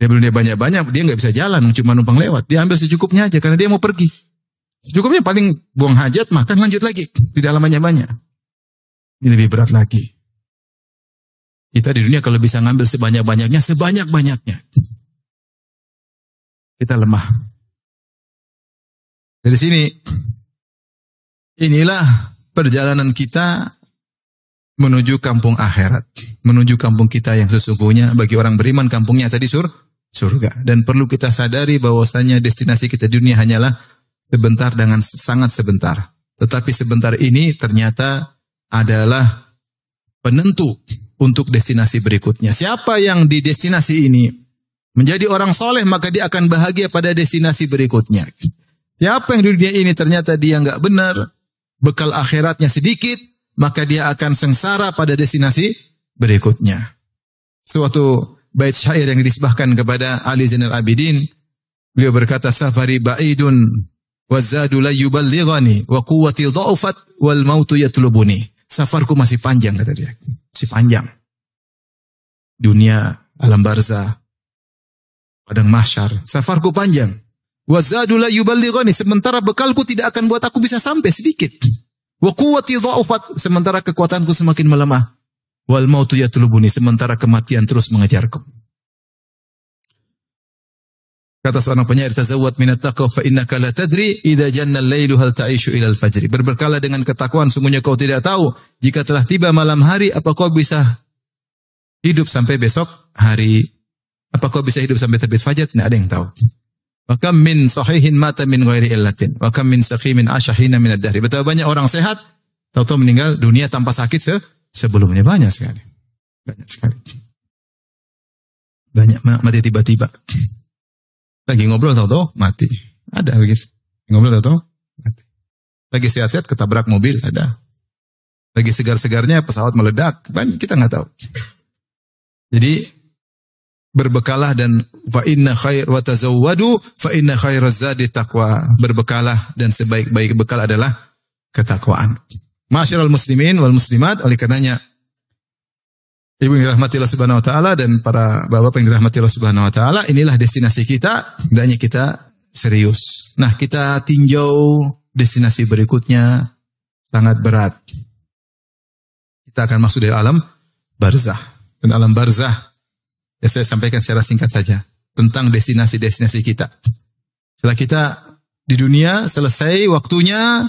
Dia ambil dunia banyak-banyak, dia nggak bisa jalan, cuma numpang lewat. Dia ambil secukupnya aja karena dia mau pergi. Secukupnya paling buang hajat, makan, lanjut lagi. Tidak banyak-banyak. Ini lebih berat lagi. Kita di dunia kalau bisa ngambil sebanyak-banyaknya, sebanyak-banyaknya. Kita lemah. Dari sini, inilah perjalanan kita menuju kampung akhirat. Menuju kampung kita yang sesungguhnya. Bagi orang beriman, kampungnya tadi surga. Dan perlu kita sadari bahwasanya destinasi kita di dunia hanyalah sebentar dengan sangat sebentar. Tetapi sebentar ini ternyata adalah penentu untuk destinasi berikutnya. Siapa yang di destinasi ini menjadi orang soleh, maka dia akan bahagia pada destinasi berikutnya. Siapa yang di dunia ini ternyata dia nggak benar, bekal akhiratnya sedikit, maka dia akan sengsara pada destinasi berikutnya. Suatu bait syair yang disebahkan kepada Ali Zainal Abidin, beliau berkata, "Safari ba'idun wa zadu la yuballighani wa quwwati dha'ufat wal mautu yatlubuni." Safarku masih panjang, kata dia. Masih panjang. Dunia, alam barzah, padang mahsyar. Safarku panjang. Wa zadu la yuballighani, sementara bekalku tidak akan buat aku bisa sampai sedikit. Wa quwwati dha'ufat, sementara kekuatanku semakin melemah. Wal mautu yatlubuni, sementara kematian terus mengejarku. Kata seorang penyair, "Tazawwad minat taqwa fa innaka la tadri idza janna al-lailu hal ta'ishu ila al-fajri." Berberkalah dengan ketakwaan, sungguhnya kau tidak tahu jika telah tiba malam hari apa kau bisa hidup sampai besok hari. Apa kau bisa hidup sampai terbit fajar? Tidak ada yang tahu. Wa kam min sahihin mata min ghairi illatin wa kam min saqimin ashahina min ad-dahri. Betapa banyak orang sehat tahu-tahu meninggal dunia tanpa sakit sebelumnya. Banyak sekali. Banyak sekali. Banyak mati tiba-tiba. Lagi ngobrol tahu-tahu mati. Ada begitu. Ngobrol tahu-tahu mati. Lagi sehat-sehat ketabrak mobil, ada. Lagi segar-segarnya pesawat meledak. Banyak kita nggak tahu. Jadi berbekalah dan fa inna khair wa tazawwadu fa inna khairaz zadi taqwa. Berbekalah dan sebaik-baik bekal adalah ketakwaan. Ma'asyiral muslimin wal muslimat, oleh karenanya ibu yang dirahmati Allah Subhanahu wa taala dan para bapak yang dirahmati Allah Subhanahu wa taala, inilah destinasi kita, hendaknya kita serius. Nah, kita tinjau destinasi berikutnya sangat berat. Kita akan masuk dari alam barzah. Dan alam barzah, ya saya sampaikan secara singkat saja tentang destinasi-destinasi kita. Setelah kita di dunia selesai waktunya,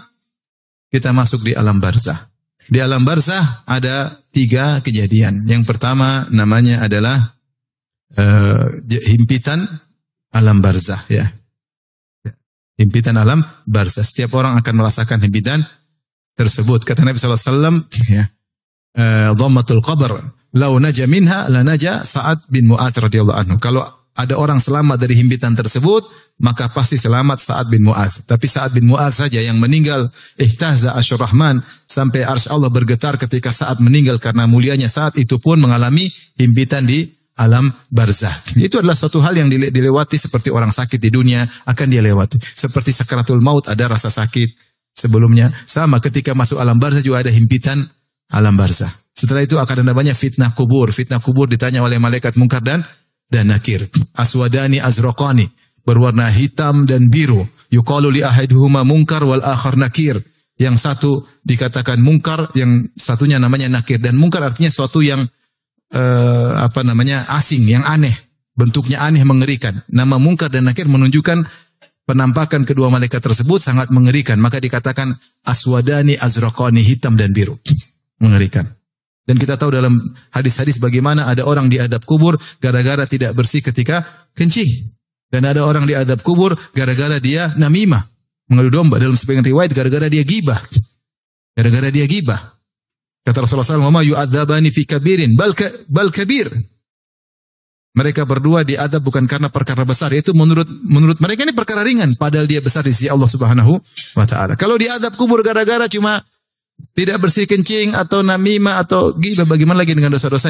kita masuk di alam barzah. Di alam barzah ada 3 kejadian. Yang pertama namanya adalah himpitan alam barzah. Ya. Himpitan alam barzah. Setiap orang akan merasakan himpitan tersebut. Kata Nabi SAW, ya, dhammatul qabr, lau naja minha la naja Sa'ad bin Mu'adz radhiyallahu anhu. Kalau ada orang selamat dari himpitan tersebut, maka pasti selamat Sa'ad bin Mu'adz. Tapi Sa'ad bin Mu'adz saja yang meninggal, ihtazza arsyur rahman, sampai arsy Allah bergetar ketika Sa'ad meninggal karena mulianya Sa'ad itu pun mengalami himpitan di alam barzah. Itu adalah suatu hal yang dilewati seperti orang sakit di dunia akan dia lewati. Seperti sakaratul maut ada rasa sakit sebelumnya. Sama ketika masuk alam barzah juga ada himpitan alam barzah. Setelah itu akan ada banyak fitnah kubur. Fitnah kubur ditanya oleh malaikat Munkar dan Nakir. Aswadani azraqani. berwarna hitam dan biru. Yuqalu li ahaduhuma munkar wal akhar nakir. Yang satu dikatakan mungkar, yang satunya namanya nakir. Dan mungkar artinya suatu yang asing, yang aneh. Bentuknya aneh, mengerikan. Nama mungkar dan nakir menunjukkan penampakan kedua malaikat tersebut sangat mengerikan. Maka dikatakan aswadani azraqani, hitam dan biru. Mengerikan. Dan kita tahu dalam hadis-hadis bagaimana ada orang di adab kubur gara-gara tidak bersih ketika kencing. Dan ada orang di adab kubur gara-gara dia namimah, mengadu domba. Dalam sebagian riwayat gara-gara dia gibah. Gara-gara dia gibah. Kata Rasulullah SAW, "Ma yu'adzabani fi kabirin bal kabir." Mereka berdua diadab bukan karena perkara besar, yaitu menurut mereka ini perkara ringan, padahal dia besar di sisi Allah Subhanahu wa taala. Kalau diadab kubur gara-gara cuma tidak bersih kencing atau namimah atau ghibah, bagaimana lagi dengan dosa-dosa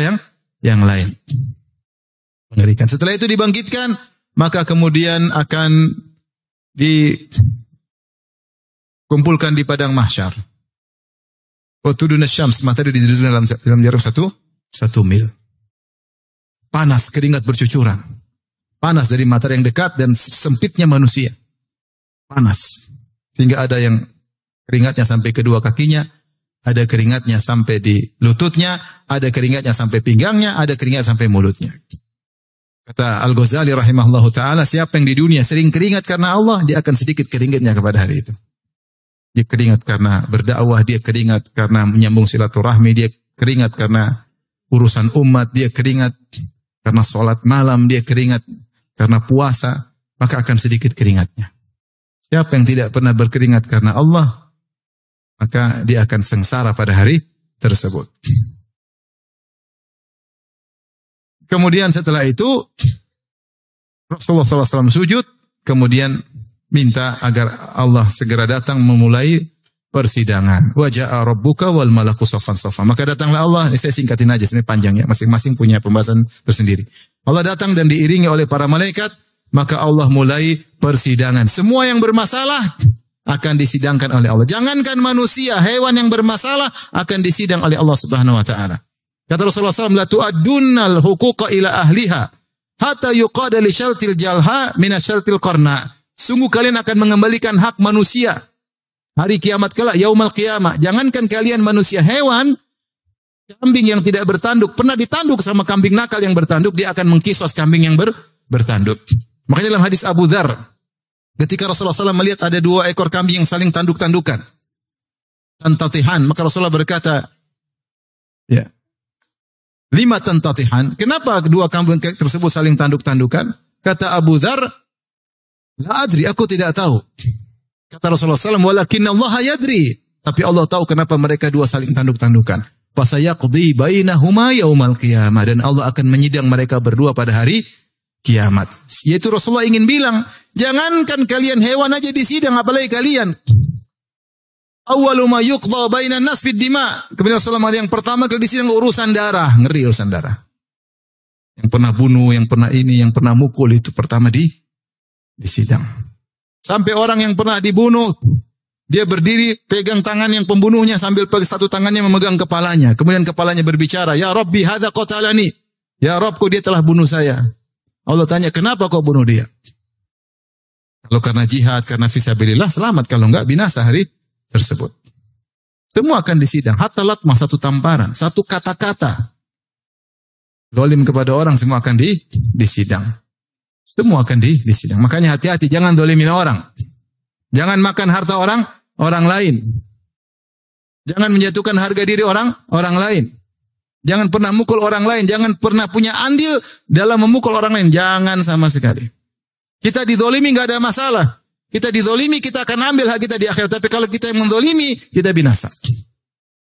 yang lain? Mengerikan. Setelah itu dibangkitkan, maka kemudian akan dikumpulkan di padang mahsyar. Watudun syams, matahari didudukkan dalam jarak satu mil. Panas, keringat bercucuran. Panas dari matahari yang dekat dan sempitnya manusia. Panas. Sehingga ada yang keringatnya sampai kedua kakinya, ada keringatnya sampai di lututnya, ada keringatnya sampai pinggangnya, ada keringat sampai mulutnya. Kata Al-Ghazali rahimahullahu ta'ala, siapa yang di dunia sering keringat karena Allah, dia akan sedikit keringatnya kepada hari itu. Dia keringat karena berdakwah, dia keringat karena menyambung silaturahmi, dia keringat karena urusan umat, dia keringat karena sholat malam, dia keringat karena puasa, maka akan sedikit keringatnya. Siapa yang tidak pernah berkeringat karena Allah, maka dia akan sengsara pada hari tersebut. Kemudian setelah itu Rasulullah SAW sujud, kemudian minta agar Allah segera datang memulai persidangan. Wa ja'a rabbuka wal malaku saffan saffa. Maka datanglah Allah, ini saya singkatin aja, sebenarnya panjang ya, masing-masing punya pembahasan tersendiri. Allah datang dan diiringi oleh para malaikat, maka Allah mulai persidangan. Semua yang bermasalah akan disidangkan oleh Allah. Jangankan manusia, hewan yang bermasalah akan disidang oleh Allah Subhanahu wa taala. Kata Rasulullah SAW, la tu'addunnal huquqa ila ahliha hatta yuqada li syaltil jalha min syaltil qarna. Sungguh kalian akan mengembalikan hak manusia hari kiamat kelak, yaumul qiyamah. Jangankan kalian manusia, hewan, kambing yang tidak bertanduk pernah ditanduk sama kambing nakal yang bertanduk, dia akan mengkisos kambing yang bertanduk. Makanya dalam hadis Abu Dzar, ketika Rasulullah SAW melihat ada 2 ekor kambing yang saling tanduk-tandukan, tantatihan, maka Rasulullah berkata, ya, 5 tantatihan. Kenapa kedua kambing tersebut saling tanduk-tandukan? Kata Abu Dzar, la adri, aku tidak tahu. Kata Rasulullah SAW, walakinna Allah yadri. Tapi Allah tahu kenapa mereka 2 saling tanduk-tandukan. Fasayaqdi bainahuma yaumal qiyamah. Dan Allah akan menyidang mereka berdua pada hari kiamat. Yaitu Rasulullah ingin bilang, jangankan kalian hewan aja disidang, apalagi kalian. Awwalu ma yuqda bainan nas fid dima. Kemudian Rasulullah yang pertama kali disidang urusan darah, ngeri urusan darah. Yang pernah bunuh, yang pernah ini, yang pernah mukul, itu pertama disidang. Sampai orang yang pernah dibunuh, dia berdiri pegang tangan yang pembunuhnya sambil satu tangannya memegang kepalanya. Kemudian kepalanya berbicara, "Ya Rabbi, hadza qatalani." Ya Rabbku, dia telah bunuh saya. Allah tanya, "Kenapa kau bunuh dia?" Kalau karena jihad, karena fisabilillah, selamat. Kalau enggak, binasa hari tersebut. Semua akan disidang. Hatta latmah, satu tamparan, satu kata-kata zalim kepada orang, semua akan disidang. Semua akan disidang. Makanya hati-hati, jangan zalimin orang. Jangan makan harta orang lain. Jangan menjatuhkan harga diri orang lain. Jangan pernah mukul orang lain. Jangan pernah punya andil dalam memukul orang lain. Jangan sama sekali. Kita dizalimi enggak ada masalah. Kita dizalimi, kita akan ambil hak kita di akhirat. Tapi kalau kita yang menzalimi, kita binasa.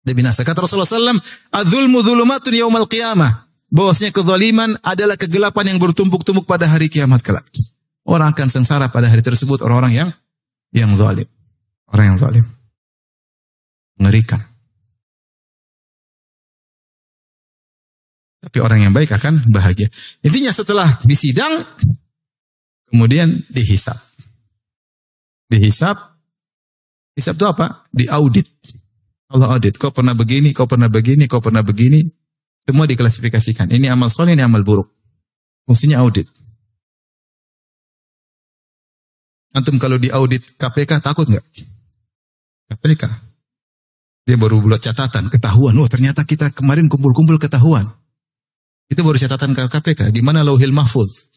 Kita binasa. Kata Rasulullah SAW, "Adzulmu dzulumatun yaumal qiyamah." Bahwasanya kezaliman adalah kegelapan yang bertumpuk-tumpuk pada hari kiamat kelak. Orang akan sengsara pada hari tersebut, orang-orang yang zalim. Orang yang zalim. Mengerikan. Tapi orang yang baik akan bahagia. Intinya setelah disidang, kemudian dihisab. Dihisab. Hisab itu apa? Diaudit. Allah audit. Kau pernah begini, kau pernah begini, kau pernah begini. Semua diklasifikasikan. Ini amal soleh, ini amal buruk. Fungsinya audit. Antum kalau diaudit KPK takut nggak? KPK. Dia baru buat catatan, ketahuan. Oh ternyata kita kemarin kumpul-kumpul ketahuan. Itu baru catatan ke KPK. Gimana Lauhil Mahfuz?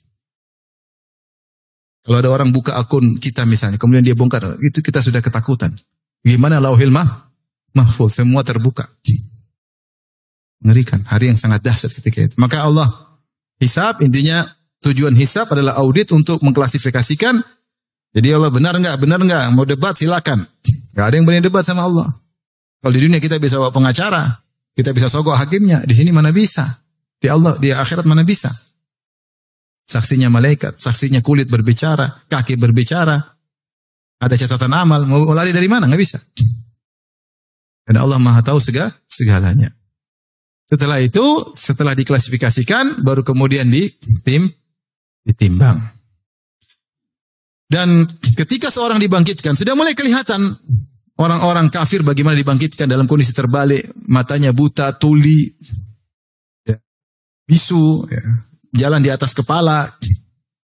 Kalau ada orang buka akun kita misalnya, kemudian dia bongkar, itu kita sudah ketakutan. Gimana Lauhil Mahfuz? Semua terbuka. Mengerikan. Hari yang sangat dahsyat ketika itu. Maka Allah hisab, intinya tujuan hisab adalah audit untuk mengklasifikasikan. Jadi Allah benar enggak? Mau debat silakan. Enggak ada yang berani debat sama Allah. Kalau di dunia kita bisa bawa pengacara, kita bisa sogok hakimnya, di sini mana bisa? Di Allah, di akhirat mana bisa? Saksinya malaikat, saksinya kulit berbicara, kaki berbicara. Ada catatan amal, mau lari dari mana? Enggak bisa. Dan Allah Maha tahu segalanya. Setelah itu, setelah diklasifikasikan, baru kemudian ditimbang. Dan ketika seorang dibangkitkan, sudah mulai kelihatan orang-orang kafir bagaimana dibangkitkan dalam kondisi terbalik, matanya buta, tuli, ya, bisu, ya, jalan di atas kepala,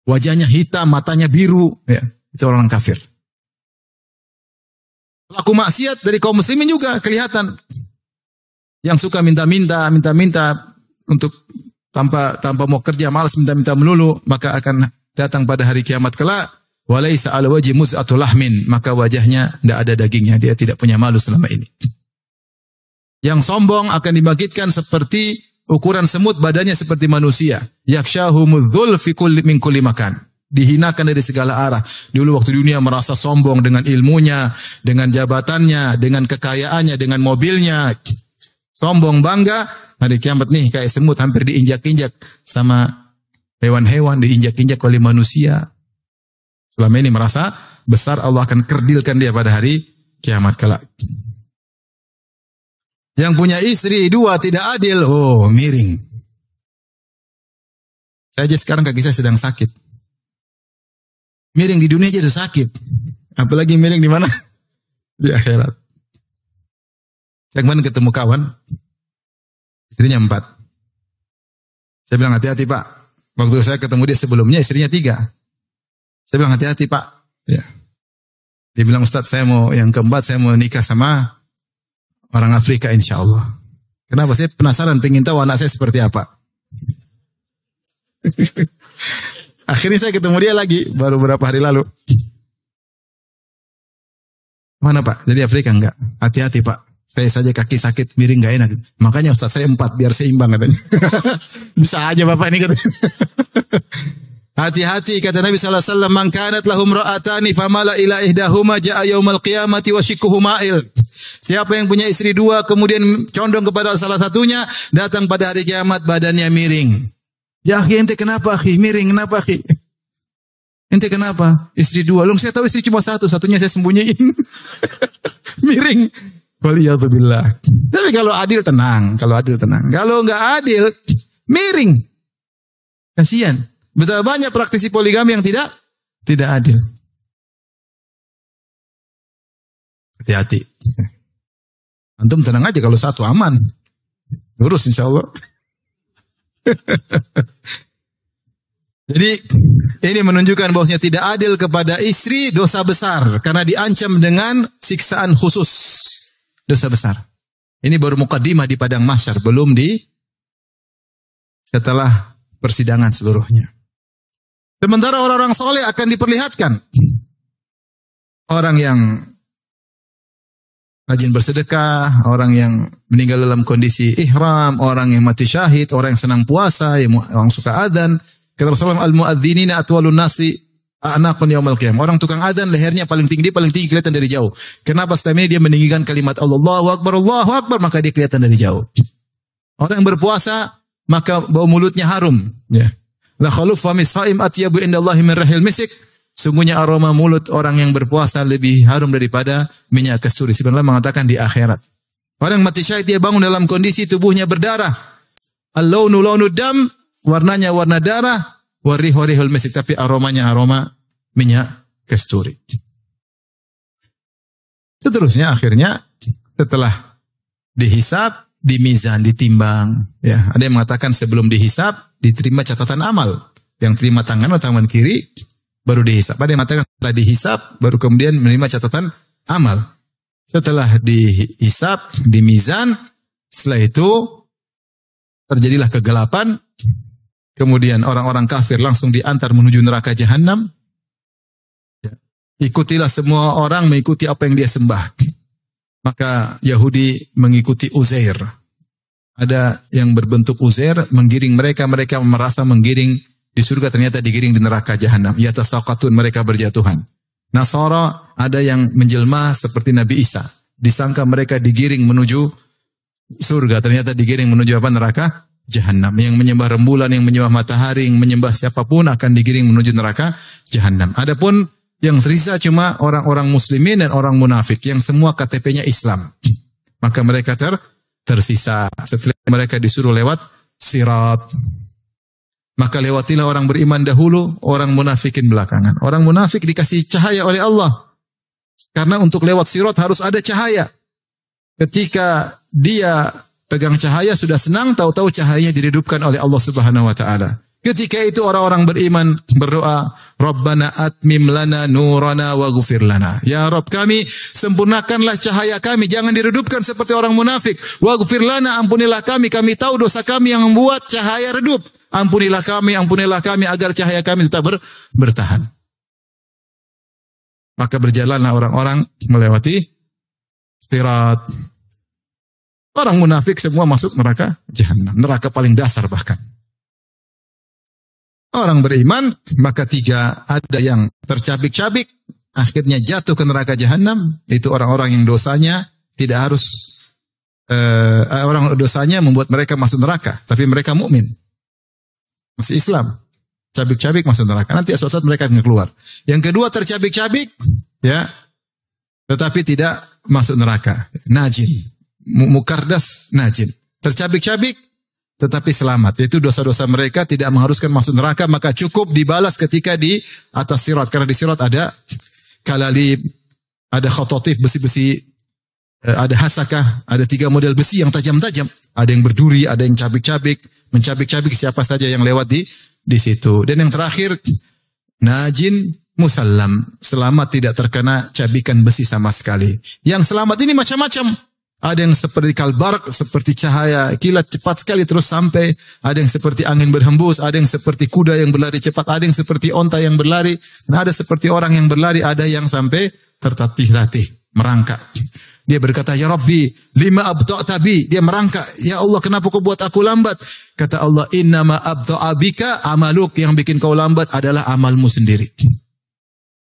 wajahnya hitam, matanya biru, ya, itu orang kafir. Pelaku maksiat dari kaum muslimin juga kelihatan. Yang suka minta-minta untuk tanpa mau kerja, malas minta-minta melulu, maka akan datang pada hari kiamat kelak. Walaisa ala wajhi muz'atul lahmin, maka wajahnya tidak ada dagingnya, dia tidak punya malu selama ini. Yang sombong akan dibangkitkan seperti ukuran semut, badannya seperti manusia. Yakshahumudzul fi kulli min kulli makan. Dihinakan dari segala arah. Dulu waktu dunia merasa sombong dengan ilmunya, dengan jabatannya, dengan kekayaannya, dengan mobilnya. Sombong bangga, hari kiamat nih kayak semut hampir diinjak-injak sama hewan-hewan, diinjak-injak oleh manusia. Selama ini merasa besar, Allah akan kerdilkan dia pada hari kiamat kelak. Yang punya istri 2 tidak adil, oh miring. Saya aja sekarang kaki saya sedang sakit. Miring di dunia aja udah sakit. Apalagi miring di mana? Di akhirat. Saya kemarin ketemu kawan, istrinya 4. Saya bilang hati-hati Pak. Waktu saya ketemu dia sebelumnya istrinya 3. Saya bilang hati-hati Pak. Ya. Dia bilang Ustaz saya mau yang keempat, saya mau nikah sama orang Afrika insya Allah. Kenapa? Saya penasaran, pengen tahu anak saya seperti apa. Akhirnya saya ketemu dia lagi, baru beberapa hari lalu. Mana Pak? Jadi Afrika enggak? Hati-hati Pak. Saya saja kaki sakit, miring gak enak. Makanya Ustaz saya 4 biar seimbang katanya. Bisa aja Bapak ini katanya. Hati-hati kata Nabi sallallahu alaihi wasallam, "Man kanat lahum ra'atani famala ila ihdahuma jaa yaumal qiyamati wa shikkuhu ma'il." Siapa yang punya istri 2 kemudian condong kepada salah satunya, datang pada hari kiamat badannya miring. Ya akhi, ente kenapa akhi? Miring kenapa akhi? Ente kenapa? Istri 2. Lu saya tahu istri cuma 1, satunya saya sembunyiin. Miring. Waliyadzubillah. Tapi kalau adil tenang, kalau enggak adil miring. Kasihan. Betapa banyak praktisi poligami yang tidak adil. Hati-hati. Antum tenang aja kalau 1 aman. Lurus insya Allah. Jadi ini menunjukkan bahwasanya tidak adil kepada istri dosa besar. Karena diancam dengan siksaan khusus. Dosa besar. Ini baru mukaddimah di padang mahsyar. Belum setelah persidangan seluruhnya. Sementara orang-orang soleh akan diperlihatkan. Orang yang rajin bersedekah, orang yang meninggal dalam kondisi ihram, orang yang mati syahid, orang yang senang puasa, orang suka adzan. Kata Rasulullah, al-mu'adzinina atwalun nasi a'naqun yaumal qiyamah. Orang tukang adzan lehernya paling tinggi kelihatan dari jauh. Kenapa? Setelah ini dia meninggikan kalimat Allahu Akbar, maka dia kelihatan dari jauh. Orang yang berpuasa, maka bau mulutnya harum. Ya. La khaluf fami shaim atyabu indallahi min rahil misik. Sungguhnya aroma mulut orang yang berpuasa lebih harum daripada minyak kasturi. Sebenarnya mengatakan di akhirat. Orang mati syahid dia bangun dalam kondisi tubuhnya berdarah. Al-launu launu dam, warnanya warna darah, warihu rihul misik, tapi aromanya aroma minyak kasturi. Seterusnya akhirnya setelah dihisab, di mizan, ditimbang. Ya, ada yang mengatakan sebelum dihisab, diterima catatan amal. Yang terima tangan atau tangan kiri, baru dihisap. Ada yang mengatakan setelah dihisap, baru kemudian menerima catatan amal. Setelah dihisap, di mizan, setelah itu terjadilah kegelapan. Kemudian orang-orang kafir langsung diantar menuju neraka jahanam. Ikutilah semua orang mengikuti apa yang dia sembah. Maka Yahudi mengikuti Uzair. Ada yang berbentuk Uzair, menggiring mereka merasa menggiring di surga, ternyata digiring di neraka jahanam. Yatasaqatun, mereka berjatuhan. Nasara ada yang menjelma seperti Nabi Isa. Disangka mereka digiring menuju surga, ternyata digiring menuju apa? Neraka jahanam. Yang menyembah rembulan, yang menyembah matahari, yang menyembah siapapun akan digiring menuju neraka jahanam. Adapun yang tersisa cuma orang-orang muslimin dan orang munafik yang semua KTP-nya Islam. Maka mereka tersisa setelah mereka disuruh lewat sirat. Maka lewatilah orang beriman dahulu, orang munafikin belakangan. Orang munafik dikasih cahaya oleh Allah. Karena untuk lewat sirat harus ada cahaya. Ketika dia pegang cahaya sudah senang, tahu-tahu cahayanya diredupkan oleh Allah Subhanahu wa taala. Ketika itu orang-orang beriman berdoa, Rabbana atmim lana nurana waghfir lana. Ya Rabb kami, sempurnakanlah cahaya kami, jangan diredupkan seperti orang munafik. Waghfir lana, ampunilah kami tahu dosa kami yang membuat cahaya redup. Ampunilah kami agar cahaya kami tetap bertahan. Maka berjalanlah orang-orang melewati sirat. Orang munafik semua masuk neraka jahanam, neraka paling dasar bahkan. Orang beriman, maka tiga, ada yang tercabik-cabik, akhirnya jatuh ke neraka jahanam. Itu orang-orang yang dosanya tidak harus, orang dosanya membuat mereka masuk neraka, tapi mereka mukmin, masih Islam. Cabik-cabik masuk neraka. Nanti suatu saat mereka akan keluar. Yang kedua tercabik-cabik, ya, tetapi tidak masuk neraka. Najin, mukardas, najin. Tercabik-cabik, tetapi selamat. Itu dosa-dosa mereka tidak mengharuskan masuk neraka, maka cukup dibalas ketika di atas sirat. Karena di sirat ada kalalib, ada khototif, besi-besi, ada hasakah, ada 3 model besi yang tajam-tajam. Ada yang berduri, ada yang cabik-cabik, mencabik-cabik siapa saja yang lewat di situ. Dan yang terakhir, najin musallam, selamat tidak terkena cabikan besi sama sekali. Yang selamat ini macam-macam. Ada yang seperti kalbar, seperti cahaya kilat cepat sekali terus sampai. Ada yang seperti angin berhembus, ada yang seperti kuda yang berlari cepat, ada yang seperti onta yang berlari, dan ada seperti orang yang berlari, ada yang sampai tertatih-tatih, merangkak. Dia berkata, Ya Rabbi, lima abda'ta bi. Dia merangkak, Ya Allah, kenapa kau buat aku lambat? Kata Allah, innama abda'a bika amaluk. Yang bikin kau lambat adalah amalmu sendiri.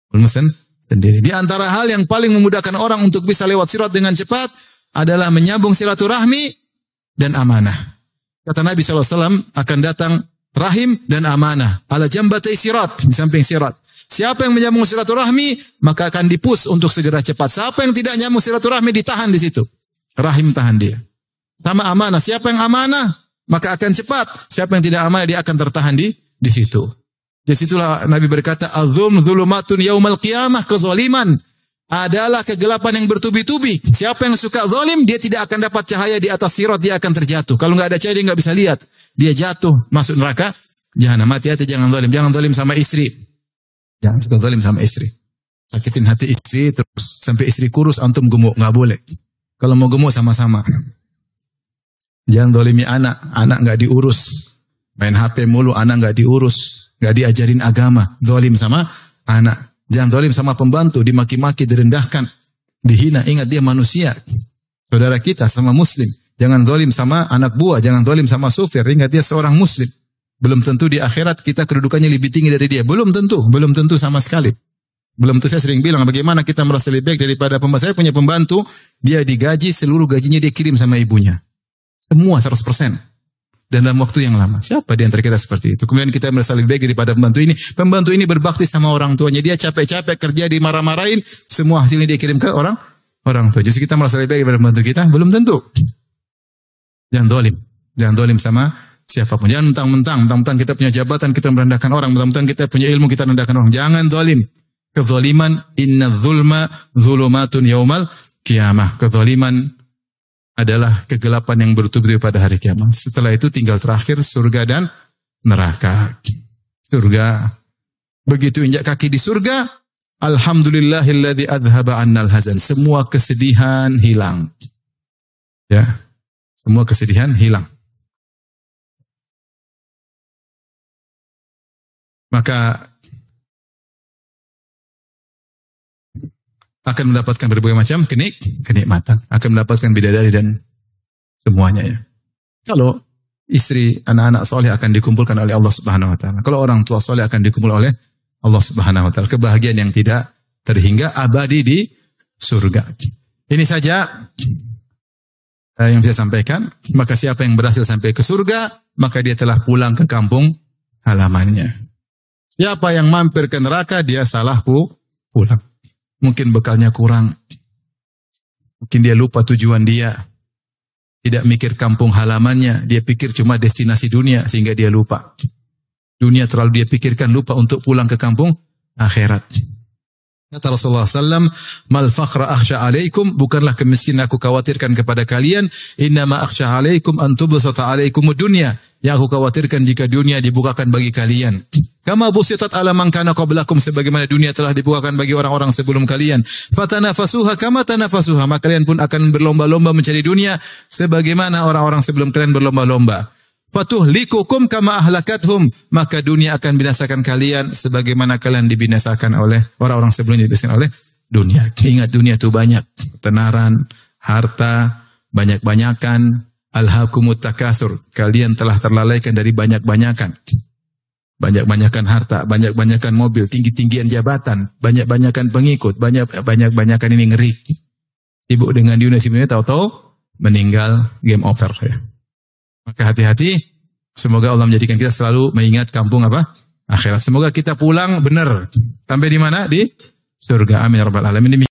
Amalmu sendiri. Di antara hal yang paling memudahkan orang untuk bisa lewat sirat dengan cepat adalah menyambung silaturahmi dan amanah. Kata Nabi SAW, akan datang rahim dan amanah. Ala jambatai sirat, di samping sirat. Siapa yang menyambung silaturahmi, maka akan dipus untuk segera cepat. Siapa yang tidak nyambung silaturahmi, ditahan di situ. Rahim tahan dia. Sama amanah. Siapa yang amanah, maka akan cepat. Siapa yang tidak amanah, dia akan tertahan di situ. Di situlah Nabi berkata, Az-zulm zulumatun yaumal qiyamah, kezaliman adalah kegelapan yang bertubi-tubi. Siapa yang suka zalim, dia tidak akan dapat cahaya di atas sirat, dia akan terjatuh. Kalau nggak ada cahaya, dia nggak bisa lihat. Dia jatuh, masuk neraka jahanam. Hati-hati, jangan zalim. Jangan zalim sama istri. Jangan suka zalim sama istri. Sakitin hati istri, terus sampai istri kurus, antum gemuk. Nggak boleh. Kalau mau gemuk sama-sama. Jangan zalimi anak. Anak nggak diurus. Main HP mulu, anak nggak diurus. Nggak diajarin agama. Zalim sama anak. Jangan zalim sama pembantu, dimaki-maki, direndahkan, dihina. Ingat dia manusia, saudara kita sama muslim. Jangan zalim sama anak buah, jangan zalim sama supir. Ingat dia seorang muslim. Belum tentu di akhirat kita kedudukannya lebih tinggi dari dia. Belum tentu sama sekali. Belum tentu. Saya sering bilang, bagaimana kita merasa lebih baik daripada pembantu. Saya punya pembantu, dia digaji, seluruh gajinya dia kirim sama ibunya. Semua 100%. Dan dalam waktu yang lama. Siapa di antara kita seperti itu? Kemudian kita merasa lebih baik daripada pembantu ini. Pembantu ini berbakti sama orang tuanya. Dia capek-capek kerja, dimarah-marahin. Semua hasilnya dia kirim ke orang tua. Jadi kita merasa lebih baik daripada pembantu kita? Belum tentu. Jangan zalim. Jangan zalim sama siapapun. Jangan mentang-mentang kita punya jabatan, kita merendahkan orang. Mentang-mentang kita punya ilmu, kita merendahkan orang. Jangan zalim. Kezaliman, inna zulma zulumatun yaumal qiyamah. Kezaliman adalah kegelapan yang bertubi-tubi pada hari kiamat. Setelah itu tinggal terakhir surga dan neraka. Surga Begitu injak kaki di surga, alhamdulillahilladzi adhaba 'annal hazan. Semua kesedihan hilang. Ya. Semua kesedihan hilang. Maka akan mendapatkan berbagai macam kenikmatan, akan mendapatkan bidadari dan semuanya ya. Kalau istri, anak-anak soleh akan dikumpulkan oleh Allah Subhanahu wa taala. Kalau orang tua soleh akan dikumpulkan oleh Allah Subhanahu wa taala. Kebahagiaan yang tidak terhingga, abadi di surga. Ini saja yang saya sampaikan. Maka siapa yang berhasil sampai ke surga, maka dia telah pulang ke kampung halamannya. Siapa yang mampir ke neraka, dia salah pulang. Mungkin bekalnya kurang. Mungkin dia lupa tujuan dia. Tidak mikir kampung halamannya. Dia pikir cuma destinasi dunia sehingga dia lupa. Dunia terlalu dia pikirkan, lupa untuk pulang ke kampung akhirat. Kata Rasulullah SAW, mal faqra akhsha alaikum, bukanlah kemiskinan aku khawatirkan kepada kalian, innama akhsha alaikum antubsata alaikum dunia. Yang aku khawatirkan jika dunia dibukakan bagi kalian. Kama busitat ala man kana qablakum, sebagaimana dunia telah dibukakan bagi orang-orang sebelum kalian. Fatanafasuha kama tanafasuha, maka kalian pun akan berlomba-lomba mencari dunia sebagaimana orang-orang sebelum kalian berlomba-lomba. Fatuhlikukum kama ahlakathum, maka dunia akan binasakan kalian sebagaimana kalian dibinasakan oleh orang-orang sebelumnya dibinasakan oleh dunia. Ingat, dunia itu banyak, tenaran, harta, banyak-banyakan, alhaakumut takatsur, kalian telah terlalaikan dari banyak-banyakan. Banyak-banyakan harta, banyak-banyakan mobil, tinggi-tinggian jabatan, banyak-banyakan pengikut, banyak-banyakan ini ngeri. Sibuk dengan dunia sebenarnya, tahu-tahu meninggal, game over ya. Maka hati-hati, semoga Allah menjadikan kita selalu mengingat kampung apa? Akhirat. Semoga kita pulang benar. Sampai di mana? Di surga. Amin ya rabbal alamin.